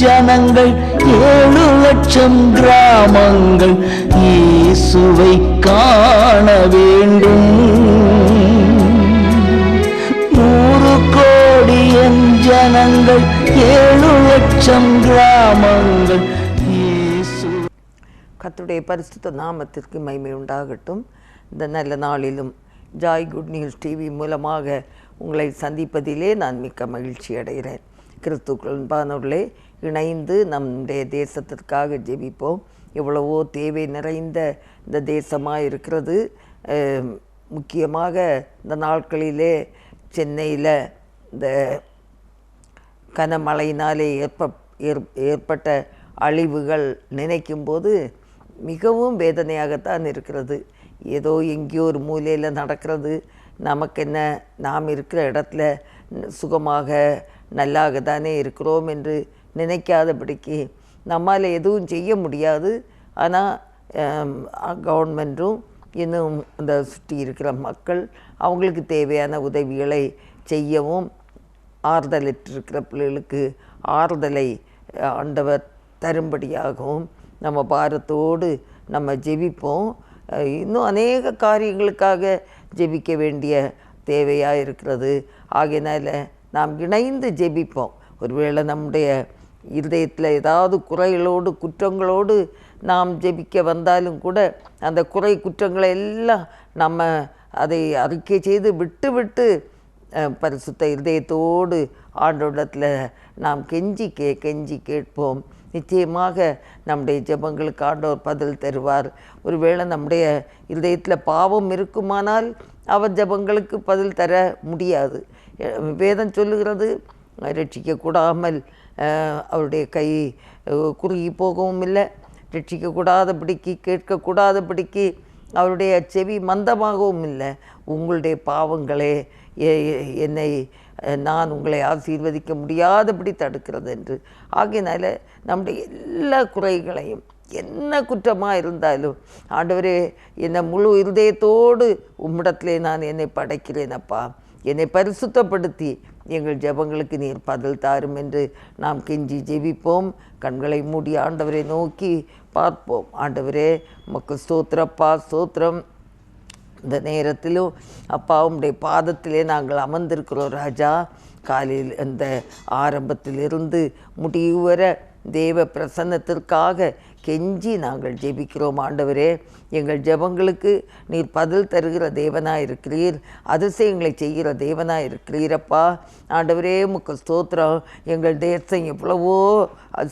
ஜனங்கள் 7,00,000 கிராமங்கள் இயேசுவை காண வேண்டும். 100 கோடி ஜனங்கள் 7,00,000 கிராமங்கள் இயேசு. கர்த்தருடைய பரிசுத்த நாமத்திற்கு மகிமை உண்டாகட்டும். இந்த நல்ல நாளிலும் ஜாய் குட் நியூஸ் டிவி மூலமாக உங்களை சந்திப்பதிலே நான் மிக்க மகிழ்ச்சி அடைகிறேன். கிறிஸ்துவுக்குள் அன்பானவர்களே, இணைந்து நம்முடைய தேசத்திற்காக ஜெபிப்போம். எவ்வளவோ தேவை நிறைந்த இந்த தேசமாக இருக்கிறது. முக்கியமாக இந்த நாட்களிலே சென்னையில் இந்த கனமழையினாலே ஏற்பட்ட அழிவுகள் நினைக்கும்போது மிகவும் வேதனையாகத்தான் இருக்கிறது. ஏதோ எங்கேயோ ஒரு மூலையில் நடக்கிறது, நமக்கு என்ன, நாம் இருக்கிற இடத்துல சுகமாக நல்லாக தானே இருக்கிறோம் என்று நினைக்காதபடிக்கு நம்மால் எதுவும் செய்ய முடியாது. ஆனால் கவர்மெண்ட்டும் இன்னும் அந்த சுற்றி இருக்கிற மக்கள் அவங்களுக்கு தேவையான உதவிகளை செய்யவும், ஆறுதலிட்டிருக்கிற பிள்ளைகளுக்கு ஆறுதலை ஆண்டவர் தரும்படியாகவும் நம்ம பாரத்தோடு நம்ம ஜெபிப்போம். இன்னும் அநேக காரியங்களுக்காக ஜெபிக்க வேண்டிய தேவையாக இருக்கிறது. ஆகையினால் நாம் இணைந்து ஜெபிப்போம். ஒருவேளை நம்முடைய இருதயத்தில் ஏதாவது குறைகளோடு குற்றங்களோடு நாம் ஜெபிக்க வந்தாலும் கூட அந்த குறை குற்றங்களை எல்லாம் நம்ம அதை அறிக்கை செய்து விட்டு பரிசுத்த இருதயத்தோடு ஆண்டவரிடத்தில் நாம் கெஞ்சி கேட்போம். நிச்சயமாக நம்முடைய ஜெபங்களுக்கு ஆண்டவர் பதில் தருவார். ஒருவேளை நம்முடைய இருதயத்தில் பாவம் இருக்குமானால் அவர் ஜெபங்களுக்கு பதில் தர முடியாது. வேதம் சொல்லுகிறது, ரட்சிக்கக்கூடாமல் அவருடைய கை குறுகி போகவும் இல்லை, ரட்சிக்கக்கூடாதபடிக்கு கேட்கக்கூடாதபடிக்கு அவருடைய செவி மந்தமாகவும் இல்லை. உங்களுடைய பாவங்களே நான் உங்களை ஆசீர்வதிக்க முடியாதபடி தடுக்கிறது என்று. ஆகையினால நம்முடைய எல்லா குறைகளையும், என்ன குற்றமாக இருந்தாலும், ஆண்டவரே என்னை முழு இருதயத்தோடு உம்மிடத்திலே நான் என்னை படைக்கிறேன் அப்பா, என்னை பரிசுத்தப்படுத்தி எங்கள் ஜெபங்களுக்கு நீர் பதில் தாரும் என்று நாம் கெஞ்சி ஜெபிப்போம். கண்களை மூடி ஆண்டவரை நோக்கி பார்ப்போம். ஆண்டவரே உமக்கு ஸ்தோத்திரப்பா, ஸ்தோத்திரம். இந்த நேரத்திலும் அப்பா உம்முடைய பாதத்திலே நாங்கள் அமர்ந்திருக்கிறோம் ராஜா. காலையில் அந்த ஆரம்பத்திலிருந்து முடிவு வர தேவ பிரசன்னத்திற்காக கெஞ்சி நாங்கள் ஜெபிக்கிறோம். ஆண்டவரே, எங்கள் ஜெபங்களுக்கு நீர் பதில் தருகிற தேவனாக இருக்கிறீர், அதிசயங்களை செய்கிற தேவனாக இருக்கிறீரப்பா. ஆண்டவரே உமக்கு ஸ்தோத்திரம். எங்கள் தேசம் எவ்வளவோ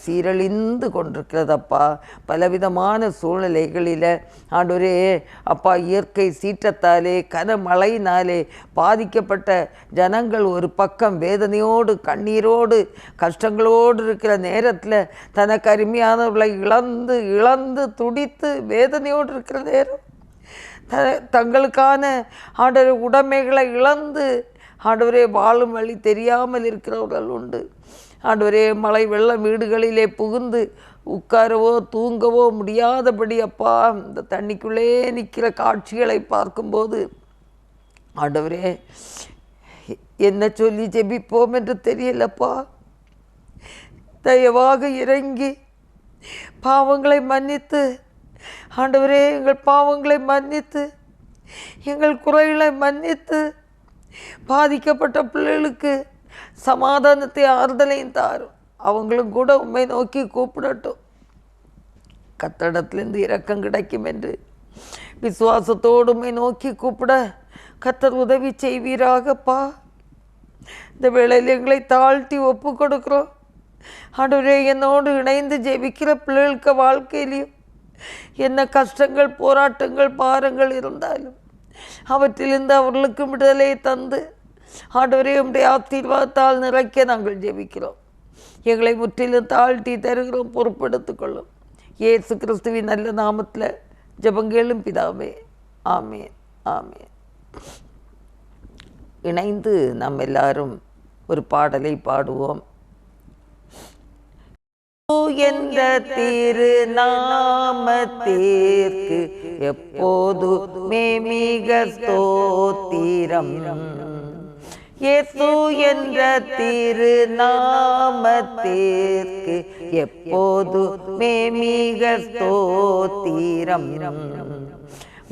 சீரழிந்து கொண்டிருக்கிறதப்பா. பலவிதமான சூழ்நிலைகளில் ஆண்டவரே அப்பா, இயற்கை சீற்றத்தாலே கனமழையினாலே பாதிக்கப்பட்ட ஜனங்கள் ஒரு பக்கம் வேதனையோடு கண்ணீரோடு கஷ்டங்களோடு இருக்கிற நேரத்தில் தனக்கு அருமையானவர்களை இழந்து துடித்து வேதனையோடு இருக்கிற நேரம், தங்களுக்கான ஆண்டவரே உடைமைகளை இழந்து ஆண்டவரே வாழும் வழி தெரியாமல் இருக்கிறவர்கள் உண்டு. ஆண்டவரே மழை வெள்ளம் வீடுகளிலே புகுந்து உட்காரவோ தூங்கவோ முடியாதபடி அப்பா இந்த தண்ணிக்குள்ளே நிற்கிற காட்சிகளை பார்க்கும்போது ஆண்டவரே என்ன சொல்லி ஜெபிப்போம் என்று தெரியலப்பா. தயவாக இறங்கி பாவங்களை மன்னித்து ஆண்டவரே, எங்கள் பாவங்களை மன்னித்து எங்கள் குறைகளை மன்னித்து பாதிக்கப்பட்ட பிள்ளைகளுக்கு சமாதானத்தை ஆறுதலையும் தாரும். அவங்களும் கூட உம்மை நோக்கி கூப்பிடட்டும். கர்த்தரிடத்திலிருந்து இரக்கம் கிடைக்கும் என்று விசுவாசத்தோடு உம்மை நோக்கி கூப்பிட கர்த்தர் உதவி செய்வீராகப்பா. இந்த வேளையில் எங்களை தாழ்த்தி ஒப்பு கொடுக்குறோம். ஆண்டவரே, என்னோடு இணைந்து ஜெபிக்கிற பிள்ளைகளுக்கு வாழ்க்கையிலையும் என்ன கஷ்டங்கள், போராட்டங்கள், பாரங்கள் இருந்தாலும் அவற்றிலிருந்து அவர்களுக்கு விடுதலை தந்து ஆண்டவரே உம்முடைய ஆசீர்வாதத்தால் நிறைக்க நாங்கள் ஜெபிக்கிறோம். எங்களை முற்றிலும் தாழ்த்தி தருகிறோம், பொறுப்பெடுத்துக்கொள்ளும். இயேசு கிறிஸ்துவின் நல்ல நாமத்தில் ஜெபங்களும் பிதாவே, ஆமேன், ஆமேன். இணைந்து நாம் எல்லாரும் ஒரு பாடலை பாடுவோம். என்ற திரு நாமத்திற்கு எப்போதுமே மிக ஸ்தோத்திரம். இயேசு என்ற திருநாமத்திற்கு எப்போதுமே மிக ஸ்தோத்திரம்.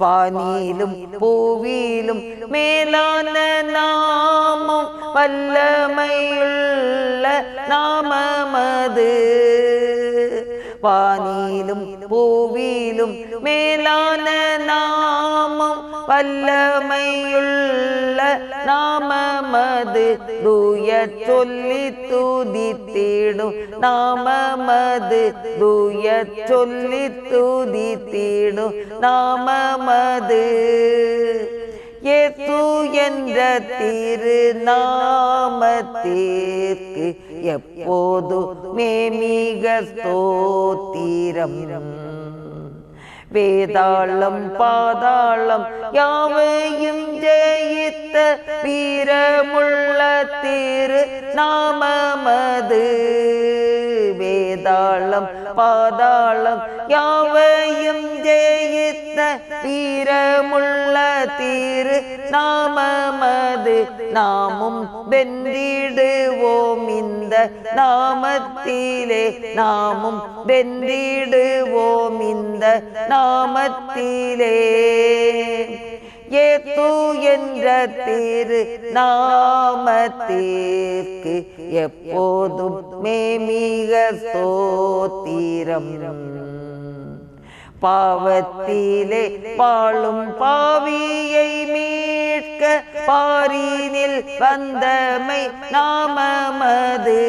வானிலும் பூவிலும் மேலான நாமம் வல்லமையுள்ள நாமமது. வானிலும் பூவிலும் மேலான நாமம் வல்லமையுள்ள நாமமது. தூய சொல்லி துதித்திடும் நாமமது. தூய சொல்லி துதித்திடும் நாமமது. இயேசு என்ற திருநாமத்திற்கு எப்போதுமே மிக ஸ்தோத்திரம். வேதாளம் பாதாளம் யாவையும் ஜெயித்த வீரமுள்ள திரு நாமமது. வேதாளம் பாதாளம் யாவையும் ஜெயித்த வீரமுள்ள திரு நாமமது. நாமும் வென்றிடுவோம் இந்த நாமத்திலே. நாமும் வென்றிடுவோம் இந்த நாமத்திலே. இயேசு என்ற திரு நாமத்திற்கு எப்போதும் மிக ஸ்தோத்திரம். பாவத்திலே வாழும் பாவியை மீட்க பாரினில் வந்தமை நாமமது.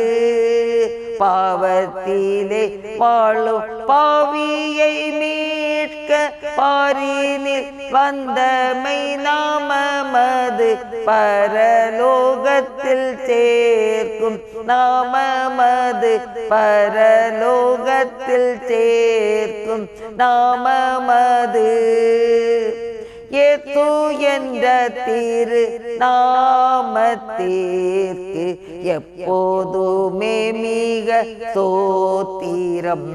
பாவத்திலே வாழும் பாவியை மீட்க பாரினில் வந்தமை நாமமது. பரலோகத்தில் சேர்க்கும் நாமமது. பரலோகத்தில் சேர்க்கும் நாமமது. இயேசு என்ற திரு நாமத்திற்கு எப்போதுமே மிக ஸ்தோத்திரம்.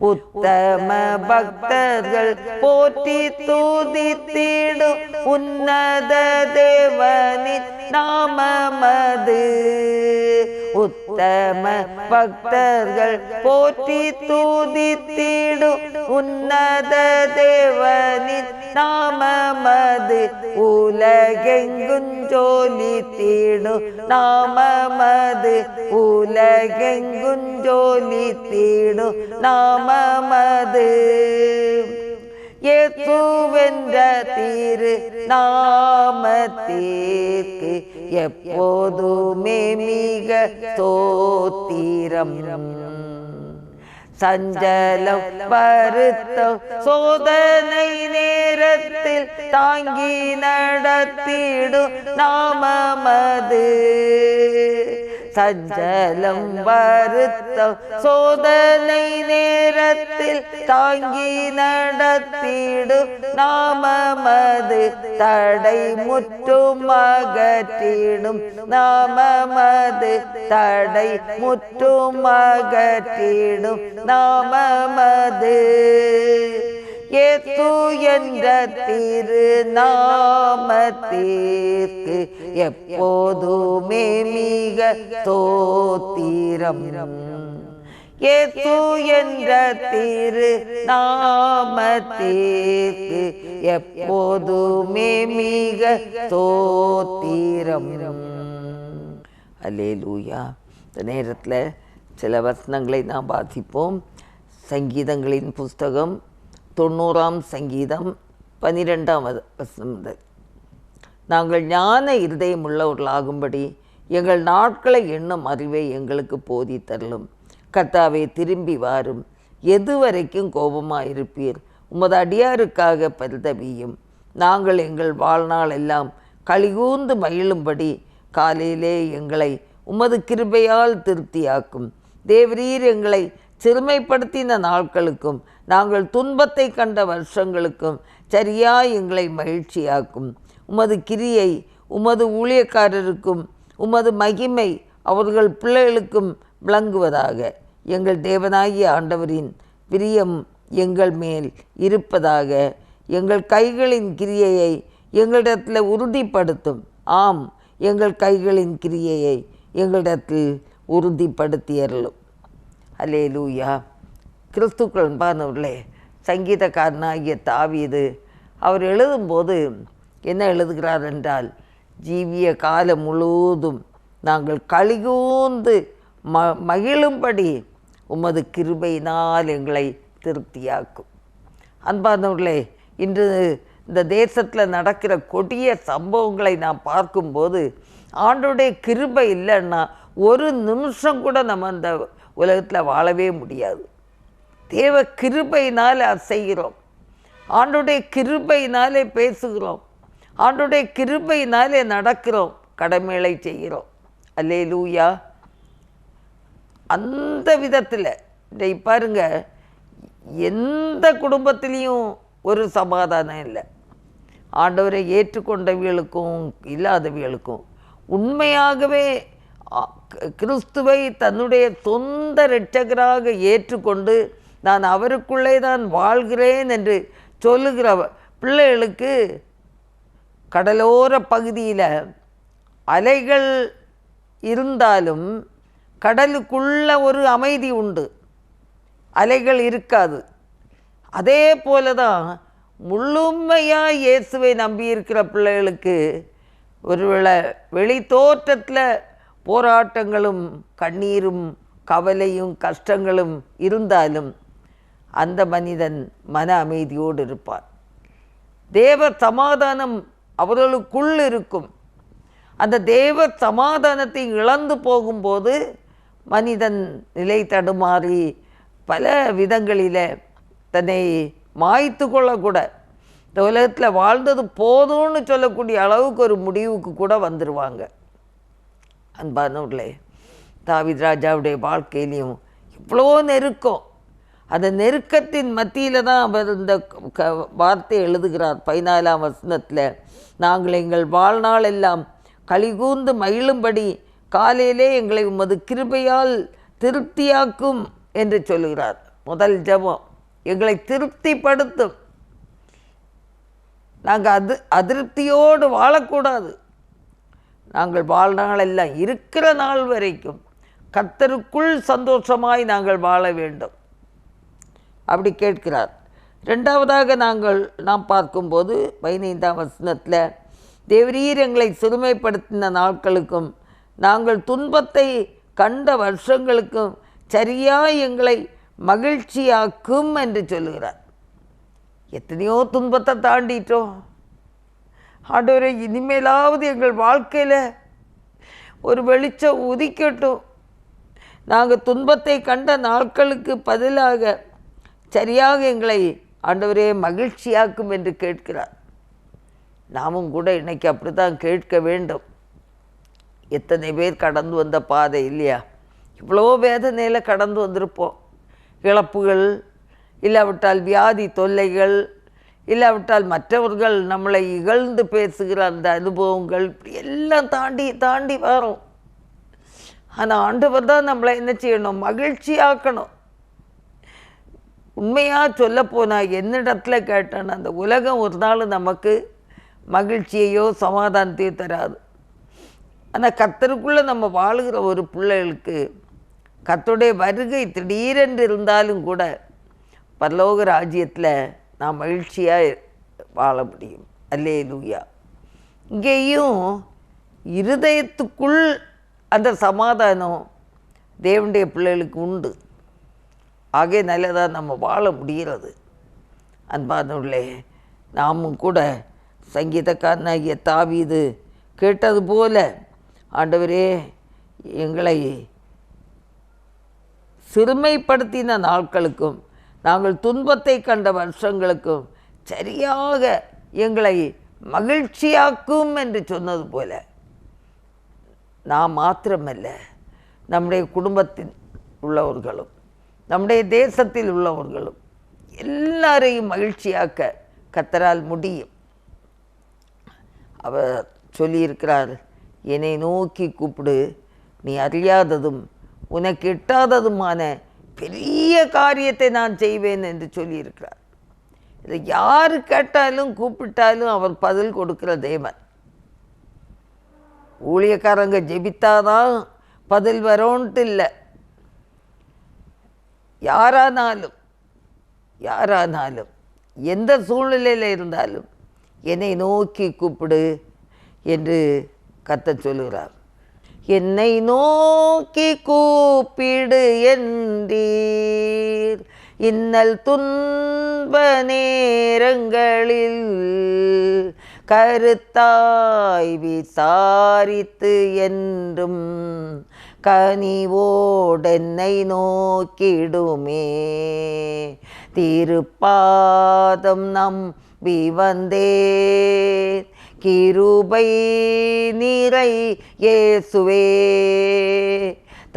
உத்தம பக்தர்கள் போற்றி துதித்திடும் உன்னத தேவனின் நாமமது. உத்தம பக்தர்கள் போற்றி துதித்திடும் உன்னத தேவனின் நாமமது. உலகெங்கும் ஜொலித்திடும் நாமமது. உலகெங்கும் ஜொலித்திடும் நாமமது. இயேசுவென்ற திரு நாமத்திற்கு எப்போதுமே மிக ஸ்தோத்திரம். சஞ்சலம் வருத்தம் சோதனை நேரத்தில் தாங்கி நடத்திடும் நாமமது. சஞ்சலம் வருத்தம் சோதனை நேரத்தில் தாங்கி நடத்திடும் நாமமது. தடை முற்றும் அகற்றிடும் நாமமது. தடை முற்றும் அகற்றிடும் நாமமது. இயேசு என்ற திரு நாமத்திற்கு எப்போதுமே மிக ஸ்தோத்திரம். இயேசு என்ற திரு நாமத்திற்கு எப்போதுமே மிக ஸ்தோத்திரம். அல்லேலூயா. இந்த நேரத்தில் சில வசனங்களை நாம் வாசிப்போம். சங்கீதங்களின் புஸ்தகம் 90ஆம் சங்கீதம் 12ஆம் வசனம். நாங்கள் ஞான இருதயம் உள்ளவர்களாகும்படி எங்கள் நாட்களை எண்ணும் அறிவை எங்களுக்கு போதித்தரலும். கர்த்தாவே, திரும்பி வாரும். எதுவரைக்கும் கோபமாயிருப்பீர்? உமது அடியாருக்காக பரிதபியும். நாங்கள் எங்கள் வாழ்நாள் எல்லாம் களிகூர்ந்து மகிழும்படி காலையிலே எங்களை உமது கிருபையால் திருப்தியாக்கும். தேவரீர் எங்களை சிறுமைப்படுத்தின நாட்களுக்கும் நாங்கள் துன்பத்தை கண்ட வருஷங்களுக்கும் சரியாய் எங்களை மகிழ்ச்சியாக்கும். உமது கிரியை உமது ஊழியக்காரருக்கும் உமது மகிமை அவர்கள் பிள்ளைகளுக்கும் விளங்குவதாக. எங்கள் தேவனாகிய ஆண்டவரின் பிரியம் எங்கள் மேல் இருப்பதாக. எங்கள் கைகளின் கிரியையை எங்களிடத்தில் உறுதிப்படுத்தும். ஆம், எங்கள் கைகளின் கிரியையை எங்களிடத்தில் உறுதிப்படுத்தியறலும். அல்லேலூயா. கிறிஸ்துக்கள் பாருங்களே, சங்கீதக்காரனாகிய தாவீது அவர் எழுதும்போது என்ன எழுதுகிறார் என்றால், ஜீவிய காலம் முழுவதும் நாங்கள் களிகூர்ந்து மகிழும்படி உமது கிருபையினால் எங்களை திருப்தியாக்கும். அன்பார்ந்தவர்களே, இன்று இந்த தேசத்தில் நடக்கிற கொடிய சம்பவங்களை நாம் பார்க்கும்போது ஆண்டவருடைய கிருபை இல்லைன்னா ஒரு நிமிஷம் கூட நம்ம அந்த உலகத்தில் வாழவே முடியாது. தேவ கிருபையினால் செய்கிறோம், ஆண்டவருடைய கிருபையினாலே பேசுகிறோம், ஆண்டவருடைய கிருபையினாலே நடக்கிறோம், கடமைகளை செய்கிறோம். அல்லேலூயா. அந்த விதத்தில் இதை பாருங்க, எந்த குடும்பத்திலையும் ஒரு சமாதானம் இல்லை. ஆண்டவரை ஏற்றுக்கொண்டவர்களுக்கும் இல்லாதவர்களுக்கும் உண்மையாகவே கிறிஸ்துவை தன்னுடைய சொந்த இரட்சகராக ஏற்றுக்கொண்டு நான் அவருக்குள்ளே தான் வாழ்கிறேன் என்று சொல்லுகிற பிள்ளைகளுக்கு கடலோர பகுதியில் அலைகள் இருந்தாலும் கடலுக்குள்ள ஒரு அமைதி உண்டு, அலைகள் இருக்காது. அதே போல தான் முழுமையாக இயேசுவை நம்பியிருக்கிற பிள்ளைகளுக்கு ஒருவேளை வெளி தோற்றத்தில் போராட்டங்களும் கண்ணீரும் கவலையும் கஷ்டங்களும் இருந்தாலும் அந்த மனிதன் மன அமைதியோடு இருப்பார். தேவ சமாதானம் அவர்களுக்குள் இருக்கும். அந்த தேவ சமாதானத்தை இழந்து போகும்போது மனிதன் நிலை தடுமாறி பல விதங்களில் தன்னை மாய்த்து கொள்ளக்கூட, இந்த உலகத்தில் வாழ்ந்தது போதும்னு சொல்லக்கூடிய அளவுக்கு ஒரு முடிவுக்கு கூட வந்துடுவாங்க. அன்பானவர்களே, தாவீது ராஜாவுடைய வாழ்க்கையிலையும் இவ்வளோ நெருக்கம், அந்த நெருக்கத்தின் மத்தியில் தான் அவர் இந்த வார்த்தை எழுதுகிறார் 14ஆம் வசனத்தில். நாங்கள் எங்கள் வாழ்நாள் எல்லாம் களிகூர்ந்து மகிழும்படி காலையிலே எங்களை உமது கிருபையால் திருப்தியாக்கும் என்று சொல்லுகிறார். முதல் ஜெபம் எங்களை திருப்திப்படுத்தும். நாங்கள் அதிருப்தியோடு வாழக்கூடாது. நாங்கள் வாழ்நாள் எல்லாம் இருக்கிற நாள் வரைக்கும் கர்த்தருக்குள் சந்தோஷமாய் நாங்கள் வாழ வேண்டும், அப்படி கேட்கிறார். ரெண்டாவதாக நாம் பார்க்கும்போது 15ஆம் வசனத்தில், தேவரீர் எங்களை சிறுமைப்படுத்தின நாட்களுக்கும் நாங்கள் துன்பத்தை கண்ட வருஷங்களுக்கும் சரியாக எங்களை மகிழ்ச்சியாக்கும் என்று சொல்லுகிறார். எத்தனையோ துன்பத்தை தாண்டிட்டோம். ஆண்டவரே, இனிமேலாவது எங்கள் வாழ்க்கையில் ஒரு வெளிச்சம் உதிக்கட்டும். நாங்கள் துன்பத்தை கண்ட நாட்களுக்கு பதிலாக சரியாக எங்களை ஆண்டவரே மகிழ்ச்சியாக்கும் என்று கேட்கிறார். நாமும் கூட இன்னைக்கு அப்படி தான் கேட்க வேண்டும். எத்தனை பேர் கடந்து வந்த பாதை இல்லையா? இவ்வளோ வேதனையில் கடந்து வந்திருப்போம். இழப்புகள், இல்லாவிட்டால் வியாதி தொல்லைகள், இல்லாவிட்டால் மற்றவர்கள் நம்மளை இகழ்ந்து பேசுகிற அந்த அனுபவங்கள், இப்படி எல்லாம் தாண்டி வரோம். ஆனால் ஆண்டவர் தான் நம்மளை என்ன செய்யணும்? மகிழ்ச்சியாக்கணும். உண்மையாக சொல்லப்போனால் என்னிடத்துல கேட்டேன், அந்த உலகம் ஒரு நாள் நமக்கு மகிழ்ச்சியையோ சமாதானத்தையோ தராது. ஆனால் கர்த்தருக்குள்ளே நம்ம வாழுகிற ஒரு பிள்ளைகளுக்கு கர்த்தருடைய வருகை திடீரென்று இருந்தாலும் கூட பரலோக ராஜ்யத்தில் நாம் மகிழ்ச்சியாக வாழ முடியும். அல்லேலூயா. இங்கேயும் இருதயத்துக்குள் அந்த சமாதானம் தேவனுடைய பிள்ளைகளுக்கு உண்டு. ஆகவே நல்லதாக நம்ம வாழ முடிகிறது. அன்பானவர்களே, நாமும் கூட சங்கீதக்காரனாகிய தாவீது கேட்டது போல, ஆண்டவரே எங்களை சிறுமைப்படுத்தின நாட்களுக்கும் நாங்கள் துன்பத்தை கண்ட வருஷங்களுக்கும் சரியாக எங்களை மகிழ்ச்சியாக்கும் என்று சொன்னது போல, நாம் மாத்திரமல்ல, நம்முடைய குடும்பத்தில் உள்ளவர்களும் நம்முடைய தேசத்தில் உள்ளவர்களும் எல்லாரையும் மகிழ்ச்சியாக்க கர்த்தரால் முடியும். அவர் சொல்லியிருக்கிறார், என்னை நோக்கி கூப்பிடு, நீ அறியாததும் உனக்கு எட்டாததுமான பெரிய காரியத்தை நான் செய்வேன் என்று சொல்லியிருக்கிறார். இதை யார் கேட்டாலும் கூப்பிட்டாலும் அவர் பதில் கொடுக்கிற தேவன். ஊழியக்காரங்க ஜெபித்தாதான் பதில் வரோன்ட்டு இல்லை. யாரானாலும் எந்த சூழ்நிலையில் இருந்தாலும் என்னை நோக்கி கூப்பிடு என்று கர்த்தர் சொல்லுகிறார். என்னை நோக்கி கூப்பிடு என்றீர், இன்னல் துன்ப நேரங்களில் கருத்தாய் விசாரித்து என்றும் கனிவோடென்னை நோக்கிடுமே. திருப்பாதம் நம்பி வந்தேன், கிருபை நிறை இயேசுவே,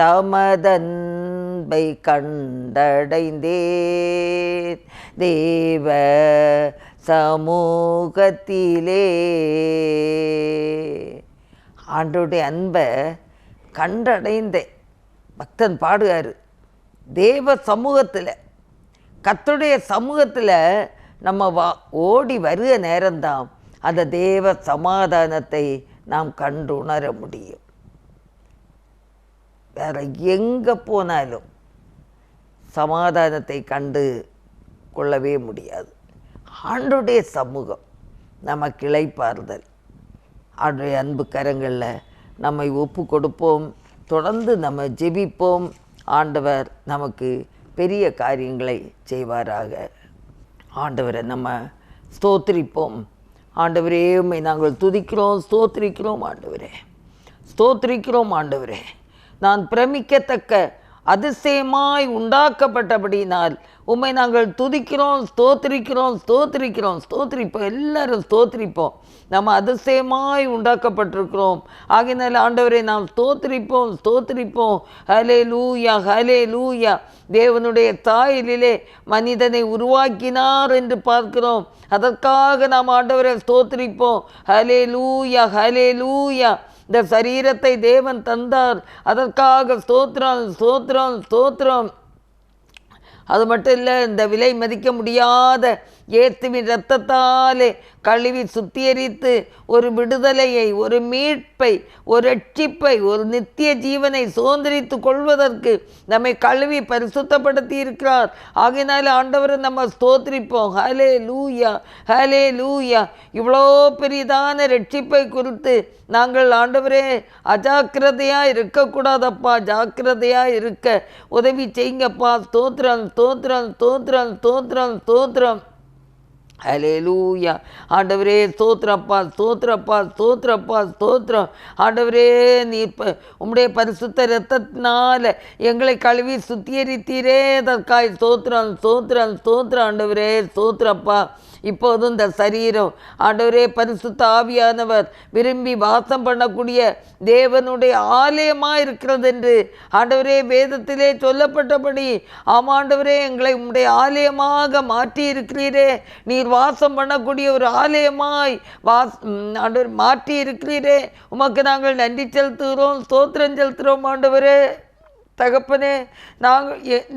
தமதன்பை கண்டடைந்தேன் தேவ சமூகத்திலே. ஆண்டவருடைய அன்பை கண்டடைந்தேன். பக்தன் பாடுகாரு, தேவ சமூகத்தில், கர்த்தருடைய சமூகத்தில் நம்ம ஓடி வருகிற நேரம்தான் அந்த தேவ சமாதானத்தை நாம் கண்டு உணர முடியும். வேற எங்கே போனாலும் சமாதானத்தை கண்டு கொள்ளவே முடியாது. ஆண்டவருடைய சமூகம் நமக்கு இளைப்பாறுதல். ஆண்டவருடைய அன்பு கரங்களில் நம்மை ஒப்பு கொடுப்போம், தொடர்ந்து நம்ம ஜெபிப்போம். ஆண்டவர் நமக்கு பெரிய காரியங்களை செய்வாராக. ஆண்டவரை நம்ம ஸ்தோத்திரிப்போம். ஆண்டவரே, உம்மை நாங்கள் துதிக்கிறோம், ஸ்தோத்திரிக்கிறோம். ஸ்தோத்திரிக்கிறோம் ஆண்டவரே. நான் பிரமிக்கத்தக்க அதிசயமாய் உண்டாக்கப்பட்டபடினால் உம்மை நாங்கள் துதிக்கிறோம், ஸ்தோத்திரிப்போம். எல்லாரும் ஸ்தோத்திரிப்போம். நம்ம அதிசயமாய் உண்டாக்கப்பட்டிருக்கிறோம். ஆகையினால் ஆண்டவரை நாம் ஸ்தோத்திரிப்போம். ஹல்லேலூயா. தேவனுடைய சாயலிலே மனிதனை உருவாக்கினார் என்று பார்க்கிறோம். அதற்காக நாம் ஆண்டவரை ஸ்தோத்திரிப்போம். ஹல்லேலூயா. இந்த சரீரத்தை தேவன் தந்தார், அதற்காக ஸ்தோத்திரம். அது மட்டும் இல்லை, இந்த விலை மதிக்க முடியாத இயேசுவின் இரத்தத்தாலே கழுவி சுத்திகரித்து ஒரு விடுதலையை, ஒரு மீட்பை, ஒரு ரட்சிப்பை, ஒரு நித்திய ஜீவனை சுதந்திரித்து கொள்வதற்கு நம்மை கழுவி பரிசுத்தப்படுத்தி இருக்கிறார். ஆகையினால ஆண்டவரை நம்ம ஸ்தோத்திரிப்போம். ஹல்லேலூயா. இவ்வளோ பெரிதான ரட்சிப்பை குறித்து நாங்கள் ஆண்டவரே அஜாக்கிரதையாக இருக்கக்கூடாதப்பா, ஜாக்கிரதையாக இருக்க உதவி செய்யுங்கப்பா. ஸ்தோத்திரம். ஹல்லேலூயா. ஆண்டவரே ஸ்தோத்திரம். ஆண்டவரே, நீர் உம்முடைய பரிசுத்த இரத்தத்தினால எங்களை கழுவி சுத்திகரித்தீரே, அதற்காய் ஸ்தோத்திரம். ஆண்டவரே ஸ்தோத்திரப்பா. இப்போதும் இந்த சரீரம் ஆண்டவரே பரிசுத்த ஆவியானவர் விரும்பி வாசம் பண்ணக்கூடிய தேவனுடைய ஆலயமாக இருக்கிறது என்று ஆண்டவரே வேதத்திலே சொல்லப்பட்டபடி ஆமாண்டவரே எங்களை உம்முடைய ஆலயமாக மாற்றி இருக்கிறீரே. நீர் வாசம் பண்ணக்கூடிய ஒரு ஆலயமாய் ஆண்டவர் மாற்றி இருக்கிறீரே. உமக்கு நாங்கள் நன்றி செலுத்துகிறோம், ஸ்தோத்திரம் செலுத்துகிறோம். ஆண்டவரே தகப்பனே,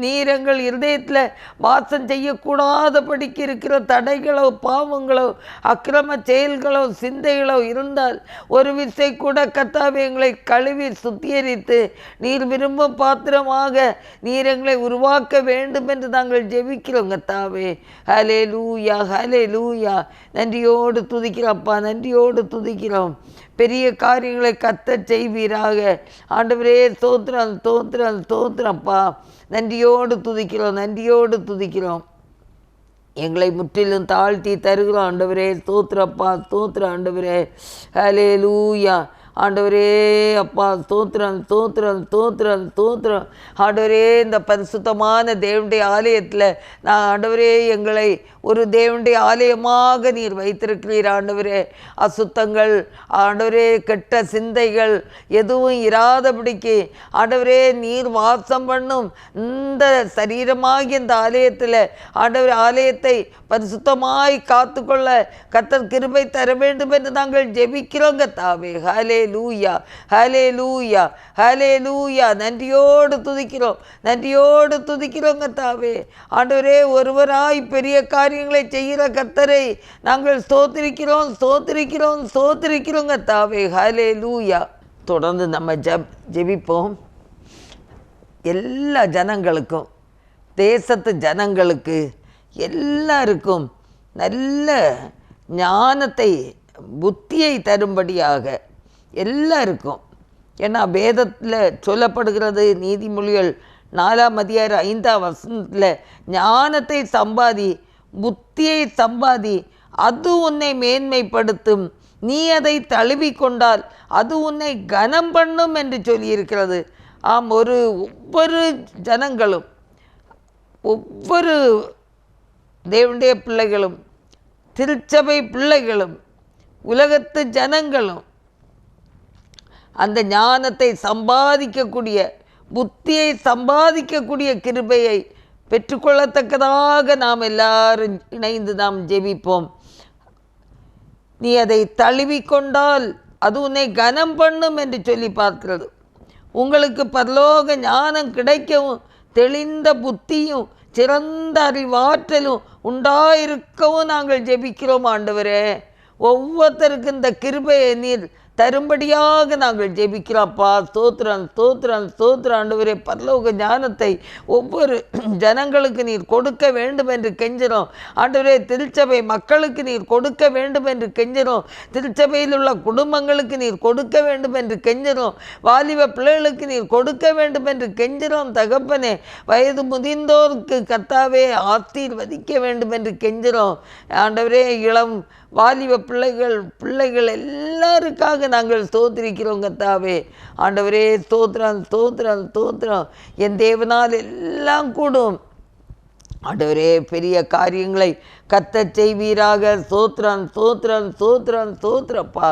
நீர் எங்கள் இருதயத்தில் வாசம் செய்யக்கூடாதபடிக்கு இருக்கிற தடைகளோ, பாவங்களோ, அக்கிரம செயல்களோ, சிந்தைகளோ இருந்தால் ஒரு விசை கூட கர்த்தாவே எங்களை கழுவி சுத்திகரித்து நீர் விரும்பும் பாத்திரமாக நீர் எங்களை உருவாக்க வேண்டும் என்று நாங்கள் ஜெபிக்கிறோம் கர்த்தாவே. ஹல்லேலூயா. நன்றியோடு துதிக்கிறோம். பெரிய காரியங்களை கர்த்தர் செய்வீராக. ஆண்டவரே ஸ்தோத்திரம்ப்பா. நன்றியோடு துதிக்கிறோம். எங்களை முற்றிலும் தாழ்த்தி தருகிறோம் ஆண்டவரே. ஸ்தோத்திரம் ஆண்டவரே. ஹல்லேலூயா. ஆண்டவரே அப்பா ஸ்தோத்திரம். ஆண்டவரே, இந்த பரிசுத்தமான தேவனுடைய ஆலயத்தில் நான் ஆண்டவரே எங்களை ஒரு தேவனுடைய ஆலயமாக நீர் வைத்திருக்கிறீர் ஆண்டவரே. அசுத்தங்கள் ஆண்டவரே, கெட்ட சிந்தைகள் எதுவும் இராதபடிக்கு ஆண்டவரே நீர் வாசம் பண்ணும் இந்த சரீரமாகி இந்த ஆலயத்தில் ஆண்டவர் ஆலயத்தை பரிசுத்தமாய் காத்துக்கொள்ள கர்த்தர் கிருபை தர வேண்டும் என்று நாங்கள் ஜெபிக்கிறோம் கர்த்தாவே. ஹல்லேலூயா. நன்றியோடு துதிக்கிறோம் கர்த்தாவே. ஆண்டவரே, ஒருவராய் பெரிய காரியங்களை செய்கிற கர்த்தரை நாங்கள் ஸ்தோத்திரிக்கிறோம் கர்த்தாவே. ஹல்லேலூயா. தொடர்ந்து நம்ம ஜெபிப்போம். எல்லா ஜனங்களுக்கும், தேசத்து ஜனங்களுக்கு எல்லாருக்கும் நல்ல ஞானத்தை, புத்தியை தரும்படியாக எல்லாருக்கும். ஏன்னா வேதத்தில் சொல்லப்படுகிறது, நீதிமொழிகள் 4ஆம் அதிகாரம் 5ஆம் வசனத்தில், ஞானத்தை சம்பாதி, புத்தியை சம்பாதி, அது உன்னை மேன்மைப்படுத்தும், நீ அதை தழுவிக்கொண்டால் அது உன்னை கனம் பண்ணும் என்று சொல்லியிருக்கிறது. ஆம், ஒவ்வொரு ஜனங்களும், ஒவ்வொரு தேவனுடைய பிள்ளைகளும், திருச்சபை பிள்ளைகளும், உலகத்து ஜனங்களும் அந்த ஞானத்தை சம்பாதிக்கக்கூடிய, புத்தியை சம்பாதிக்கக்கூடிய கிருபையை பெற்றுக்கொள்ளத்தக்கதாக நாம் எல்லாரும் இணைந்து நாம் ஜெபிப்போம். நீ அதை தழுவிக்கொண்டால் அது உன்னை கனம் பண்ணும் என்று சொல்லி பார்க்கிறது. உங்களுக்கு பரலோக ஞானம் கிடைக்கவும், தெளிந்த புத்தியும் சிறந்த அறிவாற்றலும் உண்டாயிருக்கவும் நாங்கள் ஜெபிக்கிறோம். ஆண்டவரே, ஒவ்வொருத்தருக்கும் இந்த கிருபையை நீர் தரும்படியாக நாங்கள் ஜெபிக்கிறோம்ப்பா. ஸ்தோத்திரம் ஸ்தோத்திரம் ஸ்தோத்திரம். ஆண்டவரே, பரலோக ஞானத்தை ஒவ்வொரு ஜனங்களுக்கு நீர் கொடுக்க வேண்டும் என்று கெஞ்சிறோம். ஆண்டவரே, திருச்சபை மக்களுக்கு நீர் கொடுக்க வேண்டும் என்று கெஞ்சிறோம். திருச்சபையில் உள்ள குடும்பங்களுக்கு நீர் கொடுக்க வேண்டும் என்று கெஞ்சிறோம். வாலிப பிள்ளைகளுக்கு நீர் கொடுக்க வேண்டும் என்று கெஞ்சிறோம். தகப்பனே, வயது முதிர்ந்தோருக்கு கர்த்தாவே ஆசீர்வதிக்க வேண்டும் என்று கெஞ்சிறோம். ஆண்டவரே, இளம் வாலிப பிள்ளைகள் எல்லாருக்காக நாங்கள் ஸ்தோத்திரிக்கிறோம் கர்த்தாவே. ஆண்டவரே, ஸ்தோத்திரம் ஸ்தோத்திரம் ஸ்தோத்திரம். என் தேவனால் எல்லாம் கூடும். ஆண்டவரே, பெரிய காரியங்களை கர்த்தர் செய்வீராக. ஸ்தோத்திரம் ஸ்தோத்திரம் ஸ்தோத்திரம் ஸ்தோத்திரப்பா.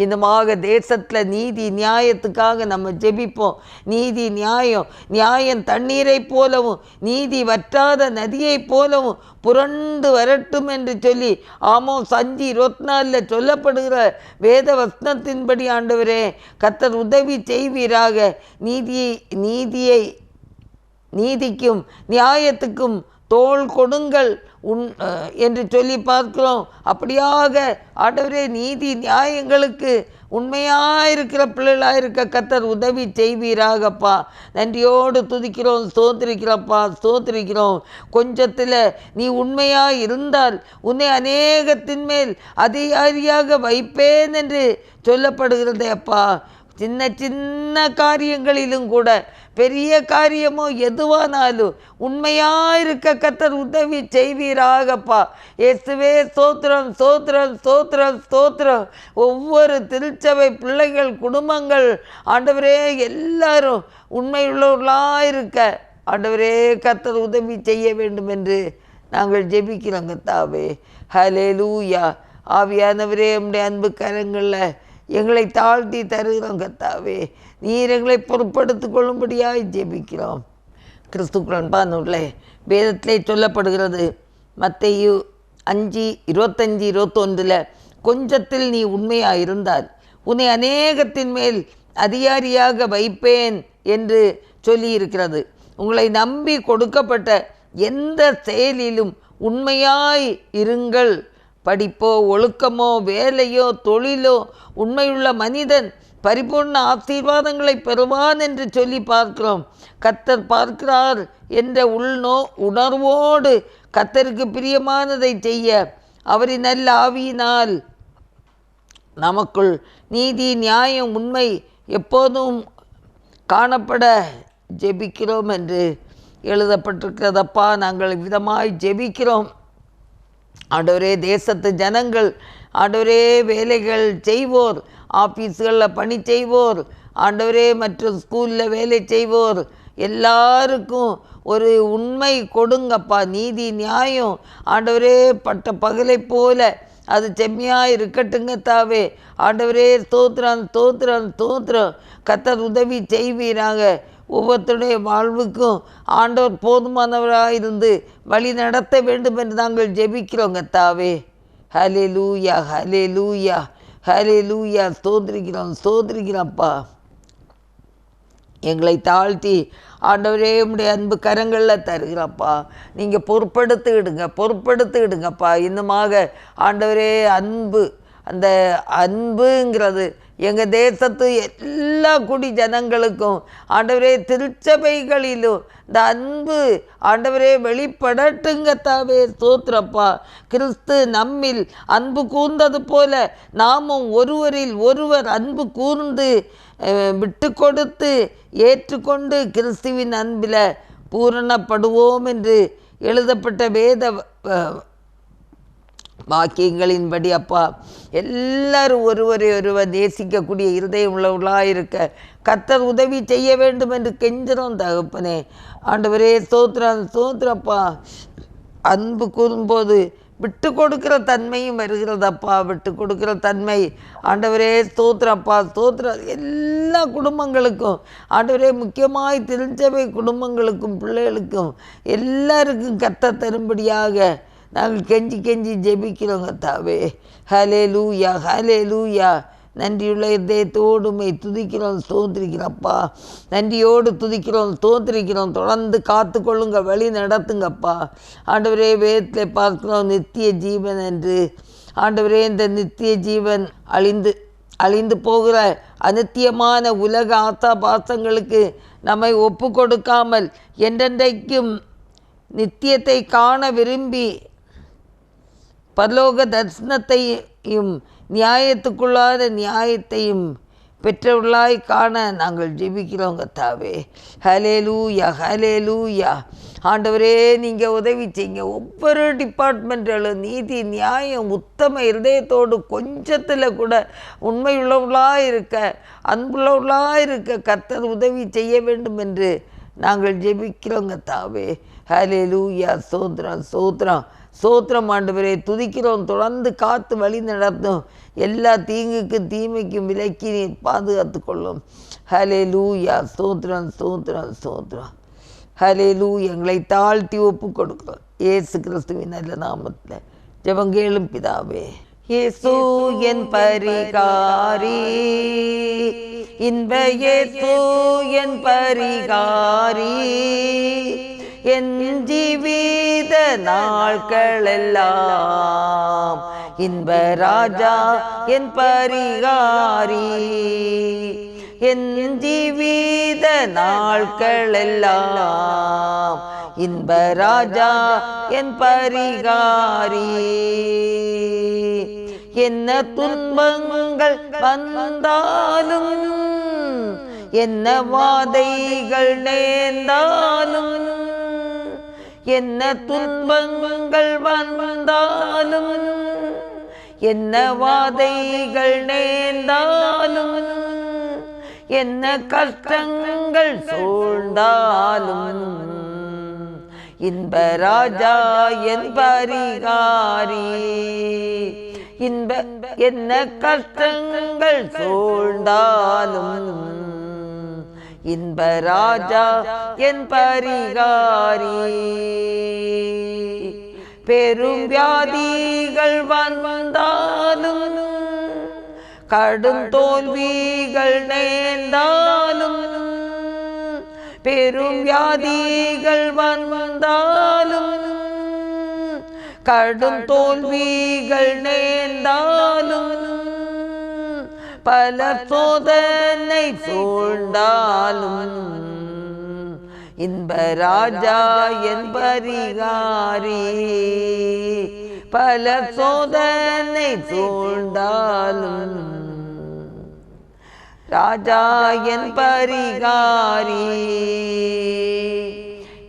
இந்தமாக தேசத்தில் நீதி நியாயத்துக்காக நம்ம ஜெபிப்போம். நீதி நியாயம் தண்ணீரை போலவும், நீதி வற்றாத நதியை போலவும் புரண்டு வரட்டும் என்று சொல்லி ஆமோஸ் 5:24 சொல்லப்படுகிற வேத வசனத்தின்படி ஆண்டவரே கர்த்தர் உதவி செய்வீராக. நீதிக்கும் நியாயத்துக்கும் தோள் கொடுங்கள் என்று சொல்லி பார்க்கிறோம். அப்படியாக ஆண்டவரே, நீதி நியாயங்களுக்கு உண்மையாயிருக்கிற பிள்ளைகளாயிருக்க கர்த்தர் உதவி செய்வீராகப்பா. நன்றியோடு துதிக்கிறோம், ஸ்தோத்திரிக்கிறப்பா, ஸ்தோத்திரிக்கிறோம். கொஞ்சத்தில் நீ உண்மையாக இருந்தால் உன்னை அநேகத்தின் மேல் அதிகாரியாக வைப்பேன் என்று சொல்லப்படுகிறதே அப்பா. சின்ன சின்ன காரியங்களிலும் கூட, பெரிய காரியமோ எதுவானாலும் உண்மையாயிருக்க கர்த்தர் உதவி செய்வீராகப்பா. இயேசுவே, ஸ்தோத்திரம் ஸ்தோத்திரம் ஸ்தோத்திரம் ஸ்தோத்திரம். ஒவ்வொரு திருச்சபை பிள்ளைகள், குடும்பங்கள் ஆண்டவரே எல்லாரும் உண்மையுள்ளவர்களாயிருக்க ஆண்டவரே கர்த்தர் உதவி செய்ய வேண்டும் என்று நாங்கள் ஜெபிக்கிறோம் கர்த்தாவே. ஹல்லேலூயா. ஆவியானவரே, நம்முடைய அன்பு கரங்களில் எங்களை தாழ்த்தி தருகிறோம் கர்த்தாவே. நீர் எங்களை பொறுப்படுத்திக் கொள்ளும்படியாய் ஜெபிக்கிறோம். கிறிஸ்துக்குள் அன்பானவர்களே, வேதத்திலே சொல்லப்படுகிறது, மத்தேயு 5:25-21 கொஞ்சத்தில் நீ உண்மையாக இருந்தால் உன்னை அநேகத்தின் மேல் அதிகாரியாக வைப்பேன் என்று சொல்லியிருக்கிறது. உங்களை நம்பி கொடுக்கப்பட்ட எந்த செயலிலும் உண்மையாய் இருங்கள். படிப்போ, ஒழுக்கமோ, வேலையோ, தொழிலோ, உண்மையுள்ள மனிதன் பரிபூர்ண ஆசீர்வாதங்களை பெறுவான் என்று சொல்லி பார்க்கிறோம். கர்த்தர் பார்க்கிறார் என்ற உணர்வோடு கர்த்தருக்கு பிரியமானதை செய்ய அவரின் நல்ல ஆவியினால் நமக்குள் நீதி, நியாயம், உண்மை எப்போதும் காணப்பட ஜெபிக்கிறோம் என்று எழுதப்பட்டிருக்கிறதப்பா. நாங்கள் விதமாய் ஜெபிக்கிறோம். ஆண்டவரே, தேசத்து ஜனங்கள், ஆண்டவரே, வேலைகள் செய்வோர், ஆஃபீஸ்களில் பணி செய்வோர், ஆண்டவரே, மற்றும் ஸ்கூலில் வேலை செய்வோர் எல்லாருக்கும் ஒரு உண்மை கொடுங்கப்பா. நீதி நியாயம் ஆண்டவரே பட்ட பகலை போல அது செம்மையாக இருக்கட்டுங்க தாவே. ஆண்டவரே, ஸ்தோத்திரம் ஸ்தோத்திரம் ஸ்தோத்திரம். கர்த்தர் உதவி செய்வீராக. ஒவ்வொருத்தருடைய வாழ்வுக்கும் ஆண்டவர் போதுமானவராக இருந்து வழி நடத்த வேண்டும் என்று நாங்கள் ஜெபிக்கிறோங்க தாவே. ஹல்லேலூயா ஹல்லேலூயா ஹல்லேலூயா. ஸ்தோத்திரிக்கிறோம்ப்பா. எங்களை தாழ்த்தி ஆண்டவரே உம்முடைய அன்பு கரங்களில் தருகிறப்பா. நீங்கள் பொறுப்படுத்திடுங்கப்பா. இன்னுமாக ஆண்டவரே, அந்த அன்புங்கிறது எங்கள் தேசத்து எல்லா குடி ஜனங்களுக்கும் ஆண்டவரே திருச்சபைகளிலும் இந்த அன்பு ஆண்டவரே வெளிப்படட்டுங்கத்தாவே. ஸ்தோத்திரப்பா. கிறிஸ்து நம்மில் அன்பு கூர்ந்தது போல நாமும் ஒருவரில் ஒருவர் அன்பு கூர்ந்து விட்டு கொடுத்து ஏற்றுக்கொண்டு கிறிஸ்துவின் அன்பில் பூரணப்படுவோம் என்று எழுதப்பட்ட வேத வாக்கியங்களின்படி அப்பா எல்லாரும் ஒருவரை ஒருவர் நேசிக்கக்கூடிய இருதயம் உள்ளவர்களாக இருக்க கர்த்தர் உதவி செய்ய வேண்டும் என்று கெஞ்சுறோம் தகப்பனே. ஆண்டவரே ஸ்தோத்திரப்பா. அன்பு கூறும்போது விட்டு கொடுக்கிற தன்மையும் வருகிறதப்பா. விட்டு கொடுக்கிற தன்மை ஆண்டவரே ஸ்தோத்திரப்பா. எல்லா குடும்பங்களுக்கும் ஆண்டவரே, முக்கியமாய் திருச்சபை குடும்பங்களுக்கும் பிள்ளைகளுக்கும் எல்லாருக்கும் கர்த்தர் தரும்படியாக நாங்கள் கெஞ்சி கெஞ்சி ஜெபிக்கிறோங்க தாவே. ஹல்லேலூயா ஹல்லேலூயா. நன்றியுள்ள இதயத்தோடுமை துதிக்கிறோம் ஸ்தோத்திரிக்கிறப்பா. நன்றியோடு துதிக்கிறோம் ஸ்தோத்திரிக்கிறோம். தொடர்ந்து காத்து கொள்ளுங்க, வழி நடத்துங்கப்பா. ஆண்டவரே, வேதத்தில் பார்க்கிறோம் நித்திய ஜீவன் என்று. ஆண்டவரே, இந்த நித்திய ஜீவன் அழிந்து போகிற அநித்தியமான உலக ஆசா பாசங்களுக்கு நம்மை ஒப்பு கொடுக்காமல் என்றென்றைக்கும் நித்தியத்தை காண விரும்பி பரலோக தரிசனத்தையும் நியாயத்துக்குள்ளாத நியாயத்தையும் பெற்றவர்களாய் காண நாங்கள் ஜெபிக்கிறோங்க தாவே. ஹல்லேலூயா ஹல்லேலூயா. ஆண்டவரே, நீங்கள் உதவி செய்யுங்க. ஒவ்வொரு டிபார்ட்மெண்ட்களும் நீதி நியாயம் உத்தம இருதயத்தோடு கொஞ்சத்தில் கூட உண்மையுள்ளவர்களாக இருக்க அன்புள்ளவர்களாக இருக்க கர்த்தர் உதவி செய்ய வேண்டும் என்று நாங்கள் ஜெபிக்கிறோங்க தாவே. ஹல்லேலூயா. சோத்திரம் ஆண்டவரே, துதிக்கிறோம். தொடர்ந்து காத்து வழி நடத்தும். எல்லா தீங்குக்கும் தீமைக்கும் விலக்கி நீர் பாதுகாத்து கொள்ளும். ஹல்லேலூயா. ஸ்தோத்திரம். ஹல்லேலூயா. எங்களை தாழ்த்தி ஒப்பு கொடுக்கிறோம் இயேசு கிறிஸ்துவின் நல்ல நாமத்தில் ஜெபங்கேளும் பிதாவே. இயேசு என் பரிகாரி, இன்ப இயேசு என் பரிகாரி, என் ஜீவித நாட்களெல்லாம் இன்ப ராஜா என் பரிகாரி, என் ஜீவித நாட்களெல்லாம் இன்ப ராஜா என் பரிகாரி. என்ன துன்பங்கள் வந்தாலும் என்ன வாதைகள் நேர்ந்தாலும், என்ன துன்பங்கள் வந்தாலும் என்ன வாதைகள் நேர்ந்தாலும், என்ன கஷ்டங்கள் சூழ்ந்தாலும் இன்ப ராஜா என் பரிகாரி. என்ன கஷ்டங்கள் சூழ்ந்தாலும் இன்ப ராஜா என் பரிகாரி. பெரும் வியாதிகள் வந்தாலும் கடும் தோல்விகள் நேர்ந்தாலும், பெரும் வியாதிகள் வந்தாலும் கடும் தோல்விகள் நேர்ந்தாலும், பல சோதனை சூழ்ந்தாலும் இன்ப ராஜா என் பரிகாரி. பல சோதனை சூழ்ந்தாலும் ராஜா என் பரிகாரி.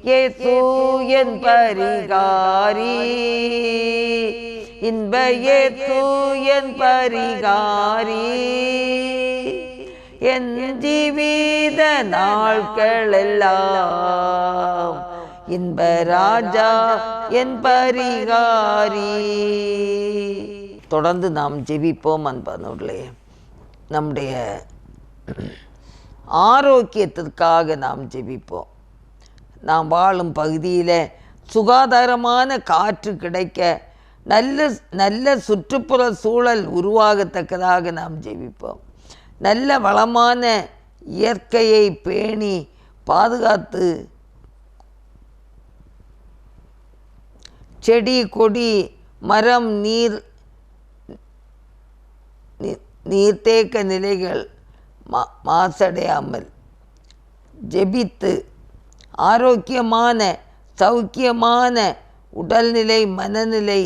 இயேசு என் பரிகாரி, இன்ப இயேசு என் பரிகாரி, என் ஜீவித நாட்களெல்லாம் இன்ப ராஜா என் பரிகாரி. தொடர்ந்து நாம் ஜெபிப்போம் அன்பானவர்களே. நம்முடைய ஆரோக்கியத்திற்காக நாம் ஜெபிப்போம். நாம் வாழும் பகுதியில் சுகாதாரமான காற்று கிடைக்க நல்ல சுற்றுப்புற சூழல் உருவாகத்தக்கதாக நாம் ஜெபிப்போம். நல்ல வளமான இயற்கையை பேணி பாதுகாத்து செடி கொடி மரம் நீர்த்தேக்க நிலைகள் மாசடையாமல் ஜெபித்து ஆரோக்கியமான சௌக்கியமான உடல்நிலை மனநிலை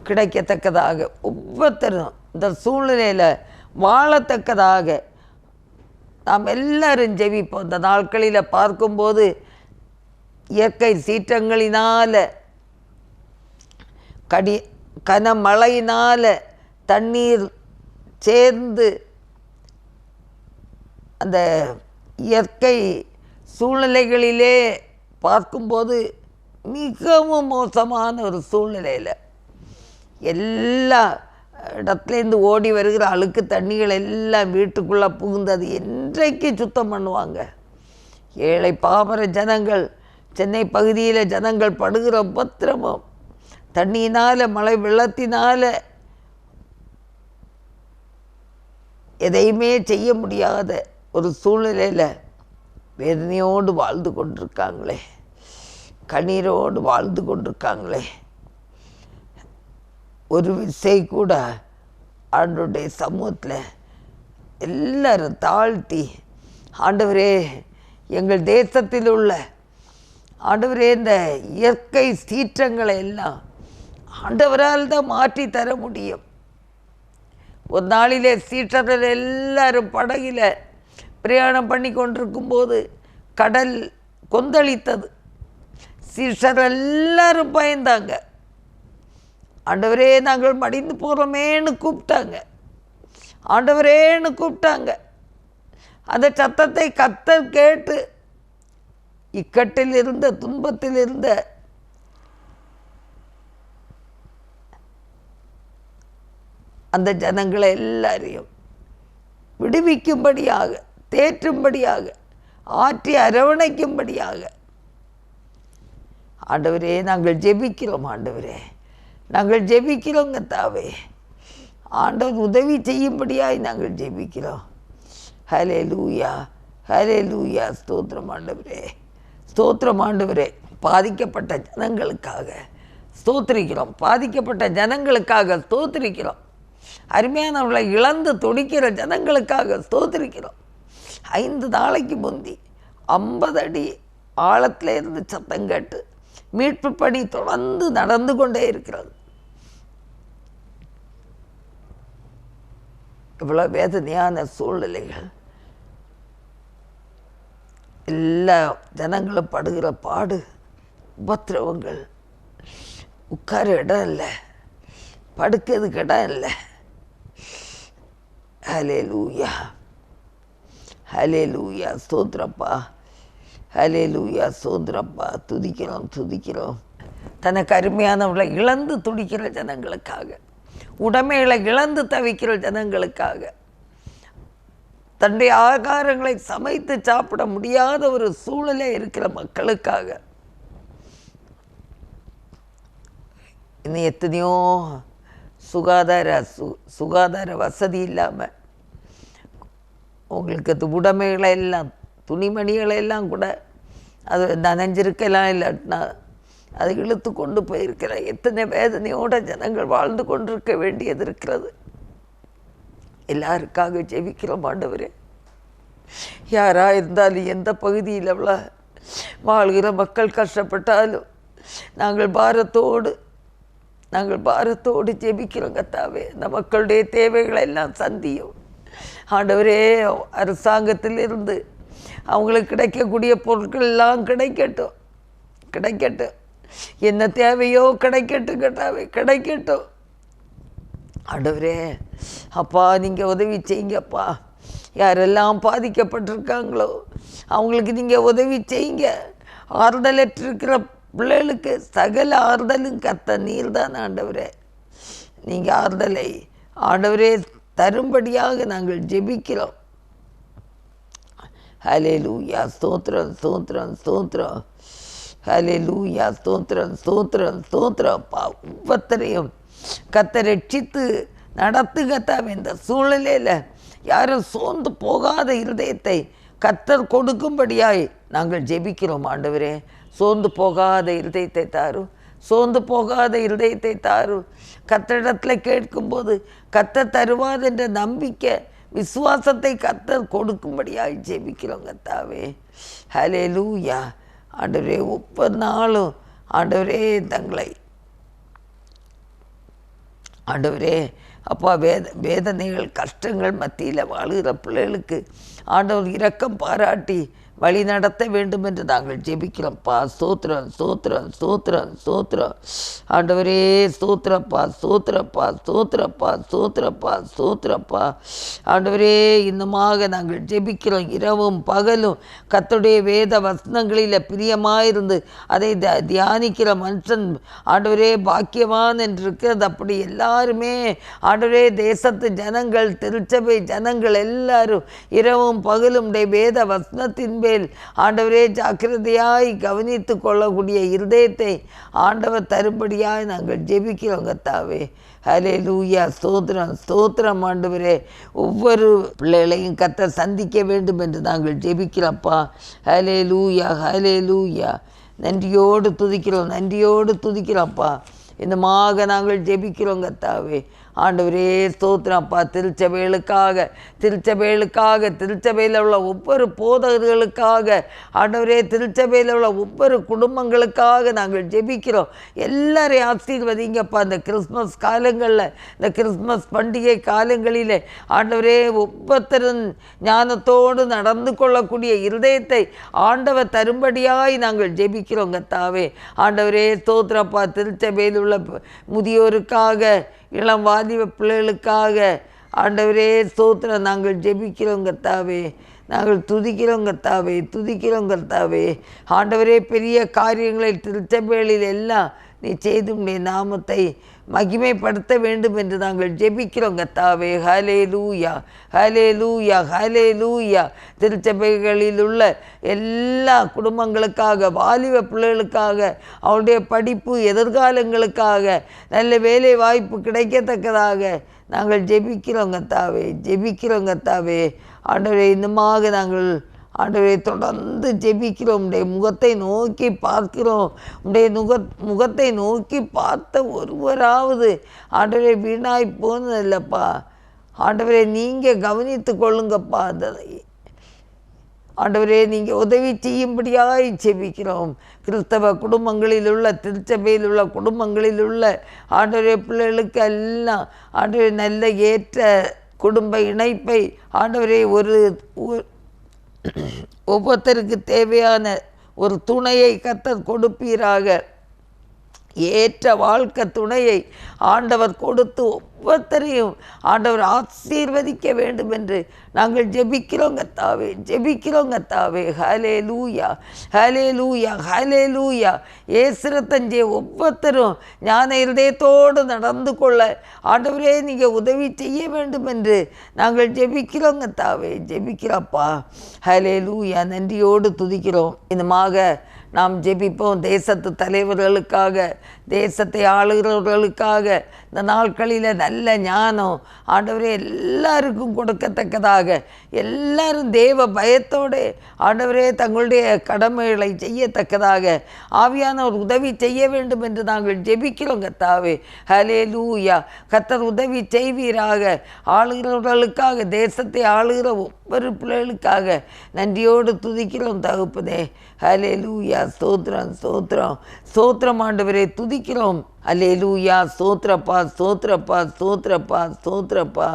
கிடைக்கத்தக்கதாக ஒவ்வொருத்தரும் இந்த சூழ்நிலையில் வாழத்தக்கதாக நாம் எல்லாரும் ஜெபிப்போம். இந்த நாட்களில் பார்க்கும்போது இயற்கை சீற்றங்களினால் கனமழையினால் தண்ணீர் சேர்ந்து அந்த இயற்கை சூழ்நிலைகளிலே பார்க்கும்போது மிகவும் மோசமான ஒரு சூழ்நிலையில் எல்லா இடத்துலேருந்து ஓடி வருகிற அழுக்கு தண்ணிகள் எல்லாம் வீட்டுக்குள்ளே புகுந்தது என்றைக்கு சுத்தம் பண்ணுவாங்க? ஏழை பாமர ஜனங்கள், சென்னை பகுதியில் ஜனங்கள் படுகிற உபத்திரமம், தண்ணியினால் மழை வெள்ளத்தினால் எதையுமே செய்ய முடியாத ஒரு சூழ்நிலையில் வேதனையோடு வாழ்ந்து கொண்டிருக்காங்களே, கண்ணீரோடு வாழ்ந்து கொண்டிருக்காங்களே. ஒரு விசை கூட ஆண்டவருடைய சமூகத்தில் எல்லாரும் தாழ்த்தி, ஆண்டவரே எங்கள் தேசத்தில் உள்ள ஆண்டவரே இந்த இயற்கை சீற்றங்களை எல்லாம் ஆண்டவரால் தான் மாற்றி தர முடியும். ஒரு நாளிலே சீற்றத்தில் எல்லாரும் படகில் பிரயாணம் பண்ணி கொண்டிருக்கும்போது கடல் கொந்தளித்தது. சீற்றர் எல்லாரும் பயந்தாங்க. ஆண்டவரே நாங்கள் மடிந்து போகிறோமேன்னு கூப்பிட்டாங்க. ஆண்டவரேன்னு கூப்பிட்டாங்க. அந்த சத்தத்தை கர்த்தர் கேட்டு இக்கட்டில் இருந்த துன்பத்தில் இருந்த அந்த ஜனங்களை எல்லாரையும் விடுவிக்கும்படியாக, தேற்றும்படியாக, ஆற்றி அரவணைக்கும்படியாக ஆண்டவரே நாங்கள் ஜெபிக்கிறோம். ஆண்டவரே நாங்கள் ஜெபிக்கிறோங்க தாவே. ஆண்டவர் உதவி செய்யும்படியாய் நாங்கள் ஜெபிக்கிறோம். ஹல்லேலூயா, ஹல்லேலூயா. ஸ்தோத்திரம் ஆண்டவரே, ஸ்தோத்திரம் ஆண்டவரே. பாதிக்கப்பட்ட ஜனங்களுக்காக ஸ்தோத்திரிக்கிறோம். பாதிக்கப்பட்ட ஜனங்களுக்காக ஸ்தோத்திரிக்கிறோம். அருமையானவர்களை இழந்து துடிக்கிற ஜனங்களுக்காக ஸ்தோத்திரிக்கிறோம். 5 நாளைக்கு முந்தி 50 அடி ஆழத்தில் இருந்து சத்தம் கேட்டு மீட்பு பணி தொடர்ந்து நடந்து கொண்டே இருக்கிறது. இவ்வளோ வேதனையான சூழ்நிலைகள், எல்லா ஜனங்களும் படுகிற பாடு, உபத்திரவங்கள், உட்கார இடம் இல்லை, படுக்கிறதுக்கு இடம் இல்லை. ஹல்லேலூயா, ஹல்லேலூயா. ஸ்தோத்திரப்பா, ஹல்லேலூயா. ஸ்தோத்திரப்பா. துதிக்கிறோம், துதிக்கிறோம். தனக்கு அருமையானவர்களை இழந்து துடிக்கிற ஜனங்களுக்காக, உடைமைகளை இழந்து தவிக்கிற ஜனங்களுக்காக, தன்னுடைய ஆகாரங்களை சமைத்து சாப்பிட முடியாத ஒரு சூழலே இருக்கிற மக்களுக்காக, இன்னும் எத்தனையோ சுகாதார வசதி இல்லாமல் உங்களுக்கு அது உடைமைகளை எல்லாம், துணிமணிகளை எல்லாம் கூட அது நனைஞ்சிருக்கலாம், இல்லாட்டினா அதை இழுத்து கொண்டு போயிருக்கிற எத்தனை வேதனையோட ஜனங்கள் வாழ்ந்து கொண்டிருக்க வேண்டியது இருக்கிறது. எல்லாருக்காக ஜெபிக்கிறோம் ஆண்டவரே. யாராக இருந்தாலும், எந்த பகுதியில் எவ்வளோ வாழ்கிற மக்கள் கஷ்டப்பட்டாலும் நாங்கள் பாரத்தோடு ஜெபிக்கிறோம் கர்த்தாவே. இந்த மக்களுடைய தேவைகளை எல்லாம் சந்தியும் ஆண்டவரே. அரசாங்கத்திலிருந்து அவங்களுக்கு கிடைக்கக்கூடிய பொருட்கள் எல்லாம் கிடைக்கட்டும். என்ன தேவையோ கிடைக்கட்டும் கர்த்தாவே, கிடைக்கட்டும் ஆண்டவரே. அப்பா நீங்கள் உதவி செய்யுங்கப்பா. யாரெல்லாம் பாதிக்கப்பட்டிருக்காங்களோ அவங்களுக்கு நீங்கள் உதவி செய்யுங்க. ஆறுதலற்றிருக்கிற பிள்ளைகளுக்கு சகல ஆறுதலும் கர்த்தர் நீர் தான் ஆண்டவரே. நீங்கள் ஆறுதலை ஆண்டவரே தரும்படியாக நாங்கள் ஜெபிக்கிறோம். ஹல்லேலூயா. ஸ்தோத்திரம், ஸ்தோத்திரம், ஸ்தோத்திரம். ஹல்லேலூயா. ஸ்தோத்திரம், ஸ்தோத்திரம், ஸ்தோத்திரம். அப்பா ஒவ்வொருத்தரையும் கர்த்தர் ரட்சித்து நடத்துகத்தாவே. இந்த சூழ்நிலையில் யாரும் சோர்ந்து போகாத இருதயத்தை கர்த்தர் கொடுக்கும்படியாய் நாங்கள் ஜெபிக்கிறோம் ஆண்டவரே. சோர்ந்து போகாத இருதயத்தை தாரும், சோர்ந்து போகாத இருதயத்தை தாரும். கர்த்தரிடத்தில் கேட்கும்போது கர்த்தர் தருவார் என்ற நம்பிக்கை விசுவாசத்தை கர்த்தர் கொடுக்கும்படியாய் ஜெபிக்கிறோம் கர்த்தாவே. ஹல்லேலூயா. ஆண்டவரே, ஒவ்வொரு நாளும் ஆண்டவரே தங்களை ஆண்டவரே அப்பா வேதனைகள் கஷ்டங்கள் மத்தியில் வாழுகிற பிள்ளைகளுக்கு ஆண்டவர் இரக்கம் பாராட்டி வழி நடத்த வேண்டும் என்று நாங்கள் ஜெபிக்கிறோம்ப்பா. ஸ்தோத்திரம் ஸ்தோத்திரம் ஸ்தோத்திரம் ஸ்தோத்திரம். ஆண்டவரே ஸ்தோத்திரப்பா ஸ்தோத்திரப்பா ஸ்தோத்திரப்பா ஸ்தோத்திரப்பா ஸ்தோத்திரப்பா. ஆண்டவரே, இன்னுமாக நாங்கள் ஜெபிக்கிறோம். இரவும் பகலும் கர்த்தருடைய வேத வசனங்களில் பிரியமாயிருந்து அதை தியானிக்கிற மனுஷன் ஆண்டவரே பாக்கியவான் என்று இருக்கிறது. அப்படி எல்லாருமே ஆண்டவரே தேசத்து ஜனங்கள், திருச்சபை ஜனங்கள் எல்லாரும் இரவும் பகலும் வேத வசனத்தின் ஆண்டவரே ஜாக்கிரதையாய் கவனித்து கொள்ளக்கூடிய இருதயத்தை ஆண்டவர் தரும்படியாய் நாங்கள் ஜெபிக்கிறோம் கர்த்தாவே. ஹல்லேலூயா. ஸ்தோத்திரம் ஸ்தோத்திரம். ஆண்டவரே, ஒவ்வொரு பிள்ளைகளையும் கர்த்தர் சந்திக்க வேண்டும் என்று நாங்கள் ஜெபிக்கிறோம்ப்பா. ஹல்லேலூயா ஹல்லேலூயா. நன்றியோடு துதிக்கிறோம், நன்றியோடு துதிக்கிறோம்ப்பா. இன்னமாக நாங்கள் ஜெபிக்கிறோம் கர்த்தாவே. ஆண்டவரே ஸ்தோத்திரப்பா. திருச்சபைகளுக்காக திருச்சபையில் உள்ள ஒவ்வொரு போதகர்களுக்காக ஆண்டவரே, திருச்சபையில் உள்ள ஒவ்வொரு குடும்பங்களுக்காக நாங்கள் ஜெபிக்கிறோம். எல்லாரையும் ஆசீர்வதிங்கப்பா. இந்த கிறிஸ்மஸ் காலங்களில், இந்த கிறிஸ்மஸ் பண்டிகை காலங்களில் ஆண்டவரே ஒவ்வொருத்தரும் ஞானத்தோடு நடந்து கொள்ளக்கூடிய இருதயத்தை ஆண்டவர் தரும்படியாய் நாங்கள் ஜெபிக்கிறோம் கர்த்தாவே. ஆண்டவரே ஸ்தோத்திரப்பா. திருச்சபையில் உள்ள முதியோருக்காக, இளம் வாலிப பிள்ளைகளுக்காக ஆண்டவரே ஸ்தோத்திரம் நாங்கள் ஜெபிக்கிறோம் கர்த்தாவே. நாங்கள் துதிக்கிறோம் கர்த்தாவே, துதிக்கிறோம் கர்த்தாவே. ஆண்டவரே, பெரிய காரியங்களை திருச்சபைகளில் எல்லாம் நீ செய்து உம்முடைய நாமத்தை மகிமைப்படுத்த வேண்டும் என்று நாங்கள் ஜெபிக்கிறோம் கர்த்தாவே. ஹல்லேலூயா ஹல்லேலூயா ஹல்லேலூயா. திருச்சபைகளில் உள்ள எல்லா குடும்பங்களுக்காக, வாலிப பிள்ளைகளுக்காக, அவருடைய படிப்பு எதிர்காலங்களுக்காக, நல்ல வேலை வாய்ப்பு கிடைக்கத்தக்கதாக நாங்கள் ஜெபிக்கிறோம் கர்த்தாவே, ஜெபிக்கிறோம் கர்த்தாவே. ஆண்டவரே, இன்னுமாக நாங்கள் ஆண்டவரை தொடர்ந்து ஜெபிக்கிறோம். உடைய முகத்தை நோக்கி பார்க்கிறோம். உடைய முகத்தை நோக்கி பார்த்த ஒருவராவது ஆண்டவரை வீணாய் போனதில்லப்பா. ஆண்டவரே, நீங்கள் கவனித்து கொள்ளுங்கப்பா. ஆண்டவரே, நீங்கள் உதவி செய்யும்படியாய் ஜெபிக்கிறோம். கிறிஸ்தவ குடும்பங்களில் உள்ள, திருச்சபையில் உள்ள குடும்பங்களில் உள்ள ஆண்டவரே பிள்ளைகளுக்கு எல்லாம் ஆண்டவரே நல்ல ஏற்ற குடும்ப இணைப்பை ஆண்டவரே ஒவ்வொருத்தருக்கு தேவையான ஒரு துணையை கர்த்தர் கொடுப்பீராக. ஏற்ற வாழ்க்கை துணையை ஆண்டவர் கொடுத்து ஒவ்வொருத்தரையும் ஆண்டவர் ஆசீர்வதிக்க வேண்டும் என்று நாங்கள் ஜெபிக்கிறோம் கர்த்தாவே, ஜெபிக்கிறோம் கர்த்தாவே. ஹல்லேலூயா ஹல்லேலூயா ஹல்லேலூயா. ஏசுரத்தஞ்சே ஒவ்வொருத்தரும் ஞான இருதயத்தோடு நடந்து கொள்ள ஆண்டவரே நீங்கள் உதவி செய்ய வேண்டும் என்று நாங்கள் ஜெபிக்கிறோம் கர்த்தாவே, ஜெபிக்கிறோப்பா. ஹல்லேலூயா. நன்றியோடு துதிக்கிறோம். இன்னமாக நாம் ஜெபிப்போம். தேசத்து தலைவர்களுக்காக, தேசத்தை ஆளுகிறவர்களுக்காக இந்த நாட்களில் நல்ல ஞானம் ஆண்டவரே எல்லாருக்கும் கொடுக்கத்தக்கதாக, எல்லாரும் தேவ பயத்தோடு ஆண்டவரே தங்களுடைய கடமைகளை செய்யத்தக்கதாக ஆவியானவர் உதவி செய்ய வேண்டும் என்று நாங்கள் ஜெபிக்கிறோம் கர்த்தாவே. ஹல்லேலூயா. கர்த்தர் உதவி செய்வீராக. ஆளுகிறவர்களுக்காக, தேசத்தை ஆளுகிற ஒவ்வொரு பிள்ளைகளுக்காக நன்றியோடு துதிக்கிறோம் தகப்பனே. ஹல்லேலூயா. ஸ்தோத்திரம் ஸ்தோத்திரம் ஸ்தோத்திரம் ஆண்டவரே, துதிக்கிறோம். அல்லேலூயா. ஸ்தோத்திரப்பா ஸ்தோத்திரப்பா ஸ்தோத்திரப்பா ஸ்தோத்திரப்பா.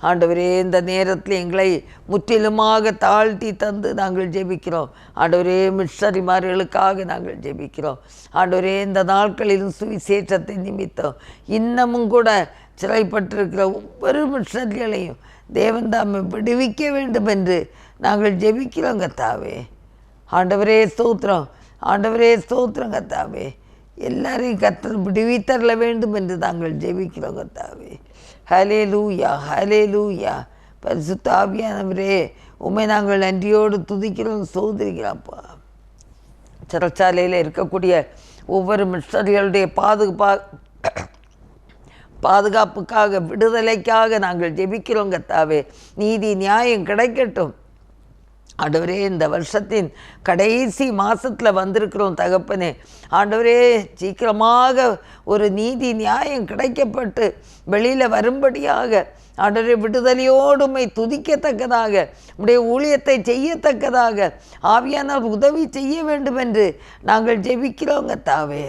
ஆண்டவரே, இந்த நேரத்தில் எங்களை முற்றிலுமாக தாழ்த்தி தந்து நாங்கள் ஜெபிக்கிறோம். ஆண்டவரே, மிஷனரிமார்களுக்காக நாங்கள் ஜெபிக்கிறோம். ஆண்டவரே, இந்த நாட்களிலும் சுவிசேஷத்தை நிமித்தம் இன்னமும் கூட சிறைப்பட்டிருக்கிற ஒவ்வொரு மிஷனரிகளையும் தேவன் தாமே விடுவிக்க வேண்டும் என்று நாங்கள் ஜெபிக்கிறோம் கர்த்தாவே. ஆண்டவரே ஸ்தோத்திரம், ஆண்டவரே ஸ்தோத்திரம் கர்த்தாவே. எல்லாரையும் கர்த்தர் விடுவித்தரல வேண்டும் என்று நாங்கள் ஜெபிக்கிறோம் கர்த்தாவே. ஹல்லேலூயா ஹல்லேலூயா. பரிசுத்த ஆவியானவரே, உம்மை நாங்கள் நன்றியோடு துதிக்கிறோம், சோதரிக்கிறோம்ப்பா. சிறைச்சாலையில் இருக்கக்கூடிய ஒவ்வொரு மிஷனரிகளுடைய பாதுகாப்புக்காக, விடுதலைக்காக நாங்கள் ஜெபிக்கிறோம் கர்த்தாவே. நீதி நியாயம் கிடைக்கட்டும். ஆண்டவரே, இந்த வருஷத்தின் கடைசி மாதத்தில் வந்திருக்கிறோம் தகப்பனே. ஆண்டவரே, சீக்கிரமாக ஒரு நீதி நியாயம் கிடைக்கப்பட்டு வெளியில் வரும்படியாக ஆண்டவரே விடுதலையோடுமை துதிக்கத்தக்கதாக உடைய ஊழியத்தை செய்யத்தக்கதாக ஆவியானவர் உதவி செய்ய வேண்டும் என்று நாங்கள் ஜெபிக்கிறோங்க தாவே.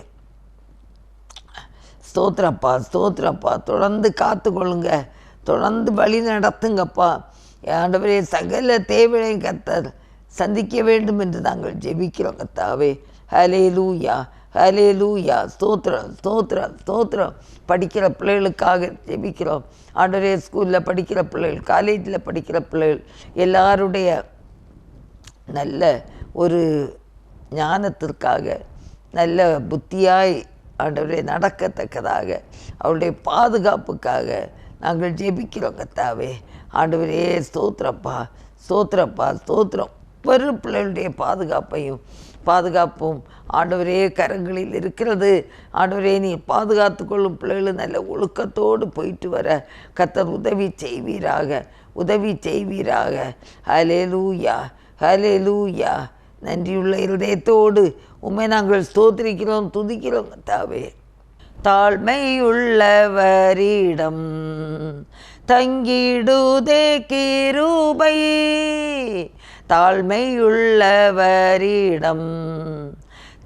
ஸ்தோத்திரப்பா, ஸ்தோத்திரப்பா. தொடர்ந்து காத்துக்கொள்ளுங்க, தொடர்ந்து வழி நடத்துங்கப்பா. ஆண்டவரே, சகல தேவையையும் கர்த்தர் சந்திக்க வேண்டும் என்று நாங்கள் ஜெபிக்கிறோம் கர்த்தாவே. ஹல்லேலூயா, ஹல்லேலூயா. ஸ்தோத்திரம், ஸ்தோத்திரம், ஸ்தோத்திரம். படிக்கிற பிள்ளைகளுக்காக ஜெபிக்கிறோம் ஆண்டவரே. ஸ்கூலில் படிக்கிற பிள்ளைகள், காலேஜில் படிக்கிற பிள்ளைகள் எல்லாருடைய நல்ல ஒரு ஞானத்திற்காக, நல்ல புத்தியாய் ஆண்டவரே நடக்கத்தக்கதாக, அவருடைய பாதுகாப்புக்காக நாங்கள் ஜெபிக்கிறோம் கர்த்தாவே. ஆண்டவரே, ஸ்தோத்திரப்பா, ஸ்தோத்திரப்பா, ஸ்தோத்திரம். ஒவ்வொரு பிள்ளைகளுடைய பாதுகாப்பும் ஆண்டவரே கரங்களில் இருக்கிறது. ஆண்டவரே, நீ பாதுகாத்து கொள்ளும் பிள்ளைகள் நல்ல ஒழுக்கத்தோடு போயிட்டு வர கர்த்தர் உதவி செய்வீராக, உதவி செய்வீராக. ஹல்லேலூயா, ஹல்லேலூயா. நன்றியுள்ள இருதயத்தோடு உம்மை நாங்கள் ஸ்தோத்திரிக்கிறோம், துதிக்கிறோம் கர்த்தாவே. தாழ்மையுள்ளவரிடம் தங்கிடுதே கிருபை, தாழ்மையுள்ளவரிடம்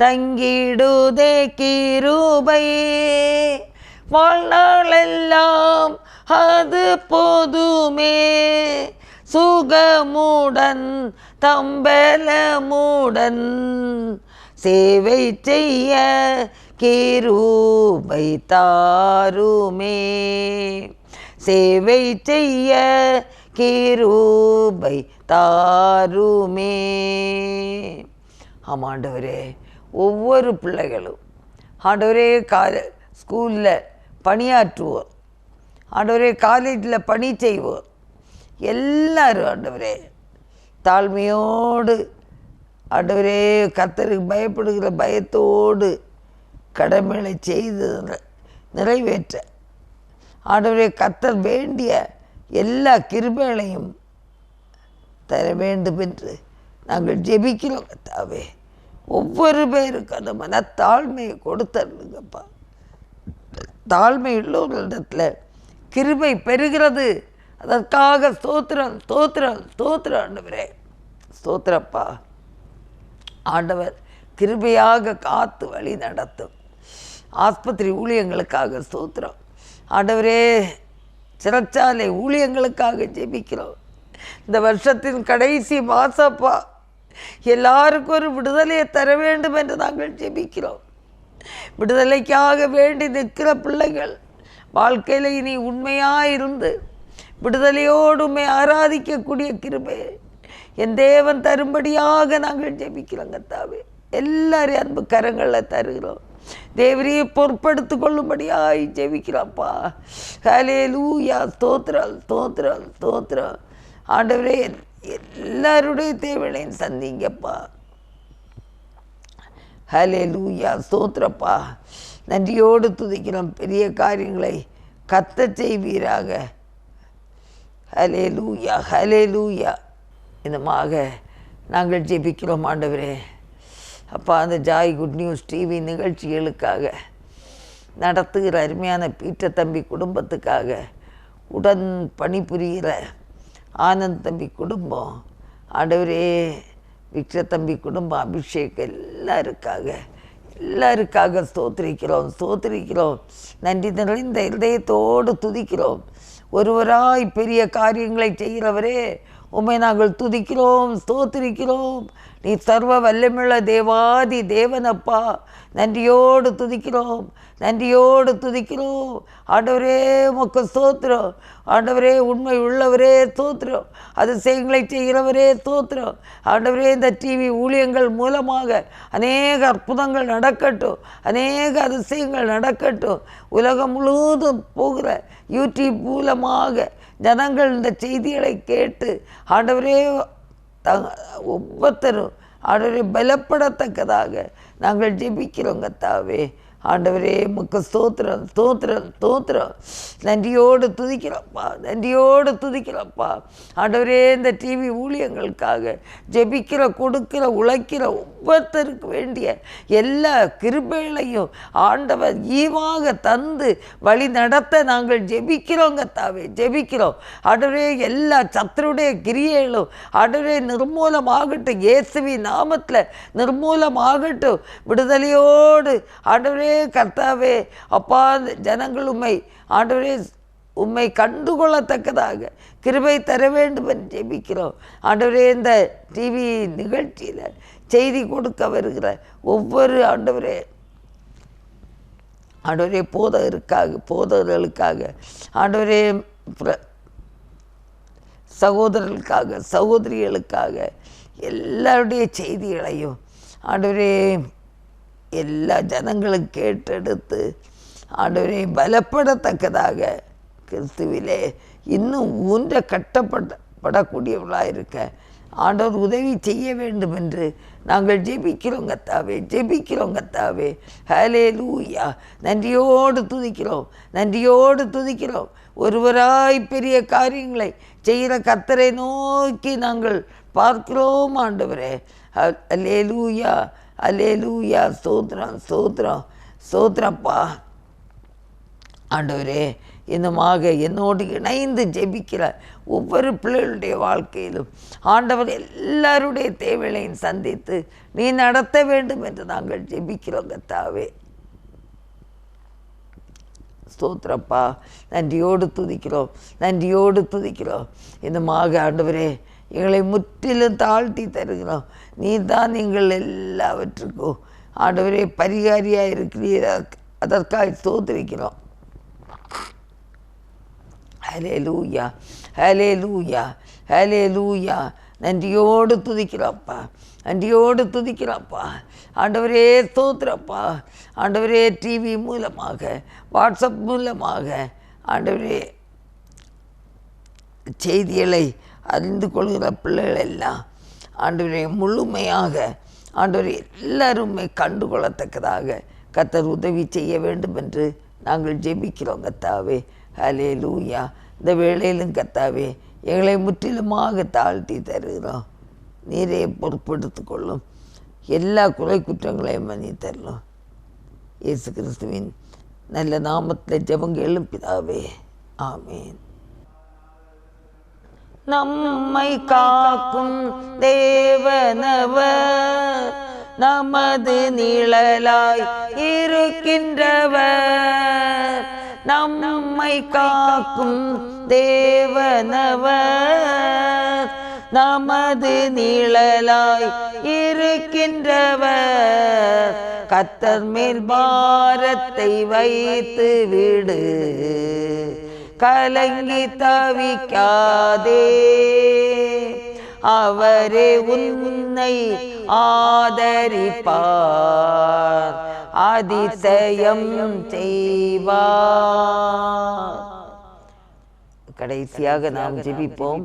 தங்கிடுதே கிருபை, வாழ்நாளெல்லாம் அது போதுமே, சுகமுடன் தம்பலமுடன் சேவை செய்ய கிருபை தாருமே, சேவை செய்ய கிருபை தாருமே. ஆமாண்டவரே, ஒவ்வொரு பிள்ளைகளும் ஆண்டவரே ஸ்கூலில் பணியாற்றுவோர், ஆண்டவரே காலேஜில் பணி செய்வோர் எல்லாரும் ஆண்டவரே தாழ்மையோடு ஆண்டவரே கர்த்தருக்கு பயப்படுகிற பயத்தோடு கடமைகளை செய்து நிறைவேற்ற ஆண்டவரே கர்த்தர் வேண்டிய எல்லா கிருபைகளையும் தர வேண்டும் என்று நாங்கள் ஜெபிக்கிறோம் கர்த்தாவே. ஒவ்வொரு பேருக்கு அந்த மனத்தாழ்மையை கொடுத்தருங்கப்பா. தாழ்மை உள்ளவர்களிடத்தில் கிருபை பெறுகிறது. அதற்காக ஸ்தோத்திரம், ஸ்தோத்திரம், ஸ்தோத்திரம் ஆண்டவரே. ஸ்தோத்திரப்பா. ஆண்டவர் கிருபையாக காத்து வழி நடத்தும். ஆஸ்பத்திரி ஊழியங்களுக்காக ஸ்தோத்திரம் ஆண்டவரே. சிறைச்சாலை ஊழியங்களுக்காக ஜெபிக்கிறோம். இந்த வருஷத்தின் கடைசி மாசப்பா, எல்லாருக்கும் ஒரு விடுதலையை தர வேண்டும் என்று நாங்கள் ஜெபிக்கிறோம். விடுதலைக்காக வேண்டி நிற்கிற பிள்ளைகள் வாழ்க்கையில் இனி உண்மையாயிருந்து விடுதலையோடுமே ஆராதிக்கக்கூடிய கிருபை என் தேவன் தரும்படியாக நாங்கள் ஜெபிக்கிறோம் கர்த்தாவே. எல்லாரையும் அன்பு கரங்களில் தருகிறோம். தேவரையை பொறுப்படுத்தி கொள்ளும்படியாய் ஜெபிக்கிறோம்ப்பா. ஹல்லேலூயா. ஸ்தோத்திரம், ஸ்தோத்திரம், ஸ்தோத்திரம். ஆண்டவரே, எல்லாருடைய தேவைகளையும் சந்திங்கப்பா. ஹல்லேலூயா. ஸ்தோத்திரப்பா. நன்றியோடு துதிக்கிறோம். பெரிய காரியங்களை கர்த்தர் செய்வீராக. ஹல்லேலூயா, ஹல்லேலூயா. இதமாக நாங்கள் ஜெபிக்கிறோம் ஆண்டவரே. அப்பா, அந்த ஜாய் குட் நியூஸ் டிவி நிகழ்ச்சிகளுக்காக நடத்துகிற அருமையான பீட்டர் தம்பி குடும்பத்துக்காக, உடன் பணிபுரிகிற ஆனந்த் தம்பி குடும்பம் ஆண்டவரே, விக்டர் தம்பி குடும்பம், அபிஷேக் எல்லாருக்காக ஸ்தோத்திரிக்கிறோம், ஸ்தோத்திரிக்கிறோம். நன்றி நிறைந்த இருதயத்தோடு துதிக்கிறோம். ஒருவராய் பெரிய காரியங்களை செய்கிறவரே, உம்மை நாங்கள் துதிக்கிறோம், ஸ்தோத்திரிக்கிறோம். நீ சர்வ வல்லமையுள்ள தேவாதி தேவனப்பா. நன்றியோடு துதிக்கிறோம், நன்றியோடு துதிக்கிறோம். ஆண்டவரே, உமக்கு ஸ்தோத்திரம். ஆண்டவரே, உண்மை உள்ளவரே ஸ்தோத்திரம். அதிசயங்களை செய்கிறவரே ஸ்தோத்திரம். ஆண்டவரே, இந்த டிவி ஊழியங்கள் மூலமாக அநேக அற்புதங்கள் நடக்கட்டும், அநேக அதிசயங்கள் நடக்கட்டும். உலகம் முழுவதும் போகிற யூடியூப் மூலமாக ஜனங்கள் இந்த செய்திகளை கேட்டு ஆண்டவரே ஒவ்வொருத்தரும் ஆண்டவரே பலப்படத்தக்கதாக நாங்கள் ஜெபிக்கிறோம் கர்த்தாவே. ஆண்டவரே உமக்கு ஸ்தோத்திரம் ஸ்தோத்திரம் ஸ்தோத்திரம். நன்றியோடு துதிக்கிறோம்ப்பா, நன்றியோடு துதிக்கிறோம்ப்பா. ஆண்டவரே இந்த டிவி ஊழியங்களுக்காக ஜெபிக்கிற, கொடுக்கிற, உழைக்கிற ஒவ்வொருத்தருக்கு வேண்டிய எல்லா கிருபைகளையும் ஆண்டவர் ஈவாக தந்து வழி நடத்த நாங்கள் ஜெபிக்கிறோங்க தாவே, ஜெபிக்கிறோம். ஆண்டவரே எல்லா சத்துருடைய கிரியைகளும் ஆண்டவரே நிர்மூலமாகட்டும், இயேசுவின் நாமத்தில் நிர்மூலமாகட்டும். விடுதலையோடு ஆண்டவரே கர்த்தாவே அப்பா, ஜனங்கள் ஆண்டவரே உம்மை கண்டுகொள்ளத்தக்கதாக கிருபை தர வேண்டும் என்று ஜெபிக்கிறோம். ஆண்டவரே இந்த டிவி நிகழ்ச்சியில் செய்தி கொடுக்க வருகிற ஒவ்வொரு ஆண்டவரே போதகர்களுக்காக ஆண்டவரே சகோதரர்களுக்காக சகோதரிகளுக்காக எல்லாருடைய செய்திகளையும் ஆண்டவரே எல்லா ஜனங்களும் கேட்டெடுத்து ஆண்டவரே பலப்படத்தக்கதாக கிறிஸ்துவிலே இன்னும் ஊன்ற கட்டப்படக்கூடியவர்களாக இருக்க ஆண்டவர் உதவி செய்ய வேண்டும் என்று நாங்கள் ஜெபிக்கிறோம் கர்த்தாவே, ஜெபிக்கிறோம் கர்த்தாவே. ஹல்லேலூயா. நன்றியோடு துதிக்கிறோம், நன்றியோடு துதிக்கிறோம். ஒருவராய் பெரிய காரியங்களை செய்கிற கர்த்தரை நோக்கி நாங்கள் பார்க்கிறோம் ஆண்டவரே. ஹல்லேலூயா, ஹல்லேலூயா. ஸ்தோத்திரம் ஸ்தோத்திரம் ஸ்தோத்திரப்பா. ஆண்டவரே இன்னுமாக என்னோடு இணைந்து ஜெபிக்கிற ஒவ்வொரு பிள்ளைகளுடைய வாழ்க்கையிலும் ஆண்டவர் எல்லாருடைய தேவைகளையும் சந்தித்து நீ நடத்த வேண்டும் என்று நாங்கள் ஜெபிக்கிறோம் கர்த்தாவே. ஸ்தோத்திரப்பா. நன்றியோடு துதிக்கிறோம், நன்றியோடு துதிக்கிறோம். இன்னுமாக ஆண்டவரே எங்களை முற்றிலும் தாழ்த்தி தருகிறோம். நீ தான் நீங்கள் எல்லாவற்றுக்கும் ஆண்டவரே பரிகாரியாக இருக்கிறீர், அதற்காக ஸ்தோத்திரிக்கிறோம். ஹல்லேலூயா, ஹல்லேலூயா, ஹல்லேலூயா. நன்றியோடு துதிக்கிறோம்ப்பா, நன்றியோடு துதிக்கிறோம்ப்பா. ஆண்டவரே ஸ்தோத்திரப்பா. ஆண்டவரே டிவி மூலமாக, வாட்ஸ்அப் மூலமாக ஆண்டவரே செய்திகளை அறிந்து கொள்கிற பிள்ளைகள் எல்லாம் ஆண்டவரே முழுமையாக ஆண்டவரே எல்லாருமே கண்டுகொள்ளத்தக்கதாக கர்த்தர் உதவி செய்ய வேண்டும் என்று நாங்கள் ஜெபிக்கிறோம் கர்த்தாவே. ஹல்லேலூயா. இந்த வேளையிலும் கர்த்தாவே எங்களை முற்றிலுமாக தாழ்த்தி தருகிறோம். நீரே பொறுப்பெடுத்து கொள்ளும், எல்லா குறை குற்றங்களையும் மன்னித்தரலும். இயேசு கிறிஸ்துவின் நல்ல நாமத்தில் ஜெபங்களும் பிதாவே, ஆமேன். நம்மை காக்கும் தேவனவர், நமது நிழலாய் இருக்கின்றவர். நம்மை காக்கும் தேவனவர், நமது நிழலாய் இருக்கின்றவர். கர்த்தர் மேல் பாரத்தை வைத்து விடு, கலங்கி தவிக்காதே. அவரே உன்னை ஆதரிப்பார், அதிசயம் செய்வார். கடைசியாக நாம் ஜெபிப்போம்.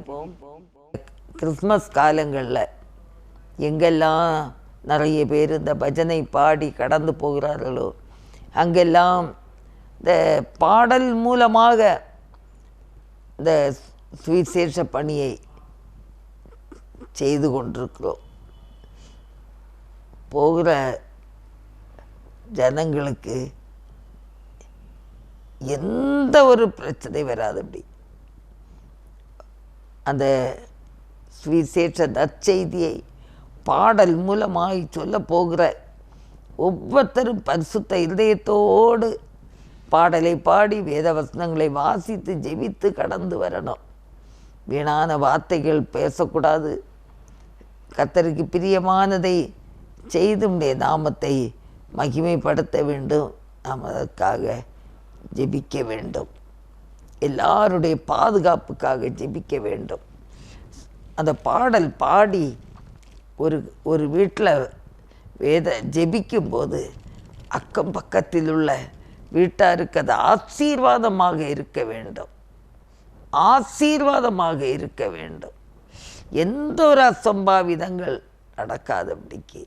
கிறிஸ்மஸ் காலங்களில் எங்கெல்லாம் நிறைய பேர் இந்த பஜனை பாடி கடந்து போகிறார்களோ அங்கெல்லாம் இந்த பாடல் மூலமாக இந்த சுவிசேஷ பணியை செய்து கொண்டிருக்கிறோம். போகிற ஜனங்களுக்கு எந்த ஒரு பிரச்சனை வராதபடி அந்த சுவிசேஷ நற்செய்தியை பாடல் மூலமாய் சொல்ல போகிற ஒவ்வொருத்தரும் பரிசுத்த இதயத்தோடு பாடலை பாடி வேத வசனங்களை வாசித்து ஜெபித்து கடந்து வரணும். வீணான வார்த்தைகள் பேசக்கூடாது. கர்த்தருக்கு பிரியமானதை செய்து உடைய நாமத்தை மகிமைப்படுத்த வேண்டும். நாம் அதற்காக ஜெபிக்க வேண்டும். எல்லாருடைய பாதுகாப்புக்காக ஜெபிக்க வேண்டும். அந்த பாடல் பாடி ஒரு வீட்டில் ஜெபிக்கும்போது அக்கம் பக்கத்தில் உள்ள வீட்டாருக்கு அது ஆசீர்வாதமாக இருக்க வேண்டும், ஆசீர்வாதமாக இருக்க வேண்டும். எந்த ஒரு அசம்பாவிதங்கள் நடக்காதபடிக்கு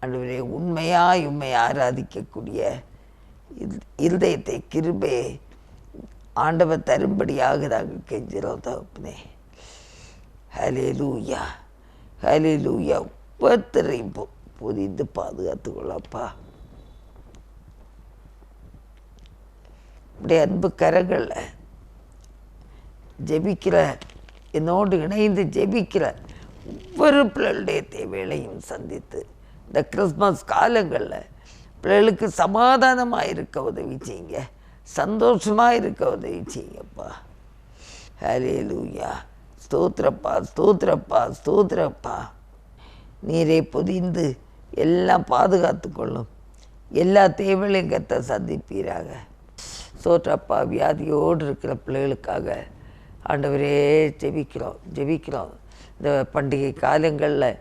ஆண்டவரே உண்மையாய் உண்மை ஆராதிக்கக்கூடிய இருதயத்தை கிருபை ஆண்டவர் தரும்படியாக நாங்கள் கெஞ்சிரோம் தகப்பனே. ஹல்லேலூயா, ஹல்லேலூயா. ஒவ்வொருத்தரையும் புரிந்து பாதுகாத்துக்கொள்ளப்பா. இப்படி அன்பு கரங்களில் ஜெபிக்கிற, என்னோடு இணைந்து ஜெபிக்கிற ஒவ்வொரு பிள்ளைகளுடைய தேவைகளையும் சந்தித்து இந்த கிறிஸ்மஸ் காலங்களில் பிள்ளைகளுக்கு சமாதானமாக இருக்க உதவி செய்யுங்க, சந்தோஷமாக இருக்க உதவி செய்யுங்கப்பா. ஹல்லேலூயா. ஸ்தோத்திரப்பா, ஸ்தோத்திரப்பா, ஸ்தோத்திரப்பா. நீரை பொதிந்து எல்லாம் பாதுகாத்து கொள்ளும், எல்லா தேவைகளையும் கத்த சந்திப்பீராக. ஸ்தோத்திரப்பா. வியாதியோடு இருக்கிற பிள்ளைகளுக்காக ஆண்டவரே ஜெபிக்கிறோம், ஜெபிக்கிறோம். இந்த பண்டிகை காலங்களில்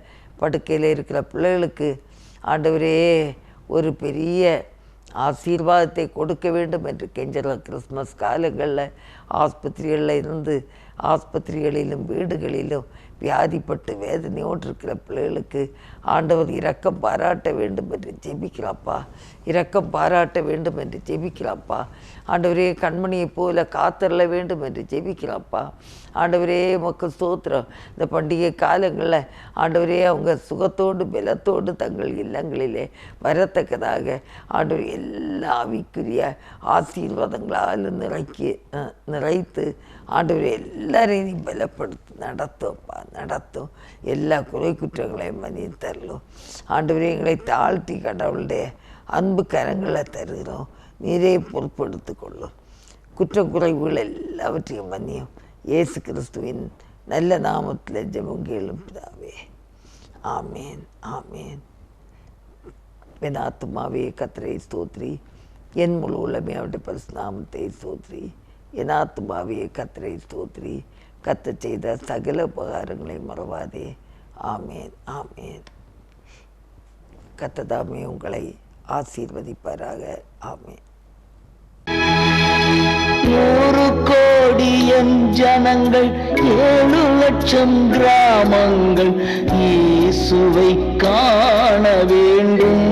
படுக்கையில் இருக்கிற பிள்ளைகளுக்கு ஆண்டவரே ஒரு பெரிய ஆசீர்வாதத்தை கொடுக்க வேண்டும் என்று கெஞ்சலாம். கிறிஸ்மஸ் காலங்களில் ஆஸ்பத்திரிகளிலும் வீடுகளிலும் வியாதிப்பட்டு வேதனையோடு இருக்கிற பிள்ளைகளுக்கு ஆண்டவர் இரக்கம் பாராட்ட வேண்டும் என்று ஜெபிக்கிறாப்பா, இரக்கம் பாராட்ட வேண்டும் என்று ஜெபிக்கிறாப்பா. ஆண்டவரே கண்மணியை போல காத்தரல வேண்டும் என்று ஜெபிக்கிறாப்பா. ஆண்டவரே உமக்கு ஸ்தோத்திரம். இந்த பண்டிகை காலங்களில் ஆண்டவரே அவங்க சுகத்தோடு பலத்தோடு தங்கள் இல்லங்களிலே வரத்தக்கதாக ஆண்டவர் எல்லா ஆவிக்குரிய ஆசீர்வாதங்களால் நிறைத்து ஆண்டவர் எல்லாரையும் பலப்படுத்தி நடத்தும்ப்பா, நடத்தும். எல்லா குறை குற்றங்களையும் மன்னித்தரலும். ஆண்டவரே எங்களை தாழ்த்தி கடவுளுடைய அன்பு கரங்களை தருகிறோம். நீரே பொறுப்படுத்து கொள்ளும். குற்றக்குறைவுகள் எல்லாவற்றையும் மன்னியும். இயேசு கிறிஸ்துவின் நல்ல நாமத்தில் ஜெபம் கேளும் பிதாவே. ஆமேன், ஆமேன். என் ஆத்துமாவே கர்த்தரை ஸ்தோத்திரி, என் முழு உள்ளமே அவருடைய பரிசுத்த நாமத்தை ஸ்தோத்திரி. என் ஆத்துமாவே கர்த்தரை ஸ்தோத்திரி, கர்த்தர் செய்த சகல உபகாரங்களை மறவாதே. ஆமேன், ஆமேன். கர்த்தர் தாமே உங்களை ஆசீர்வதிப்பாராக. ஆமேன். 100 கோடி என் ஜனங்கள் 7 லட்சம் கிராமங்கள் இயேசுவை காண வேண்டும்.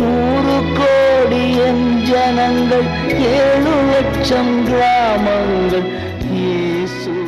100 கோடி என் ஜனங்கள் 7 லட்சம் கிராமங்கள்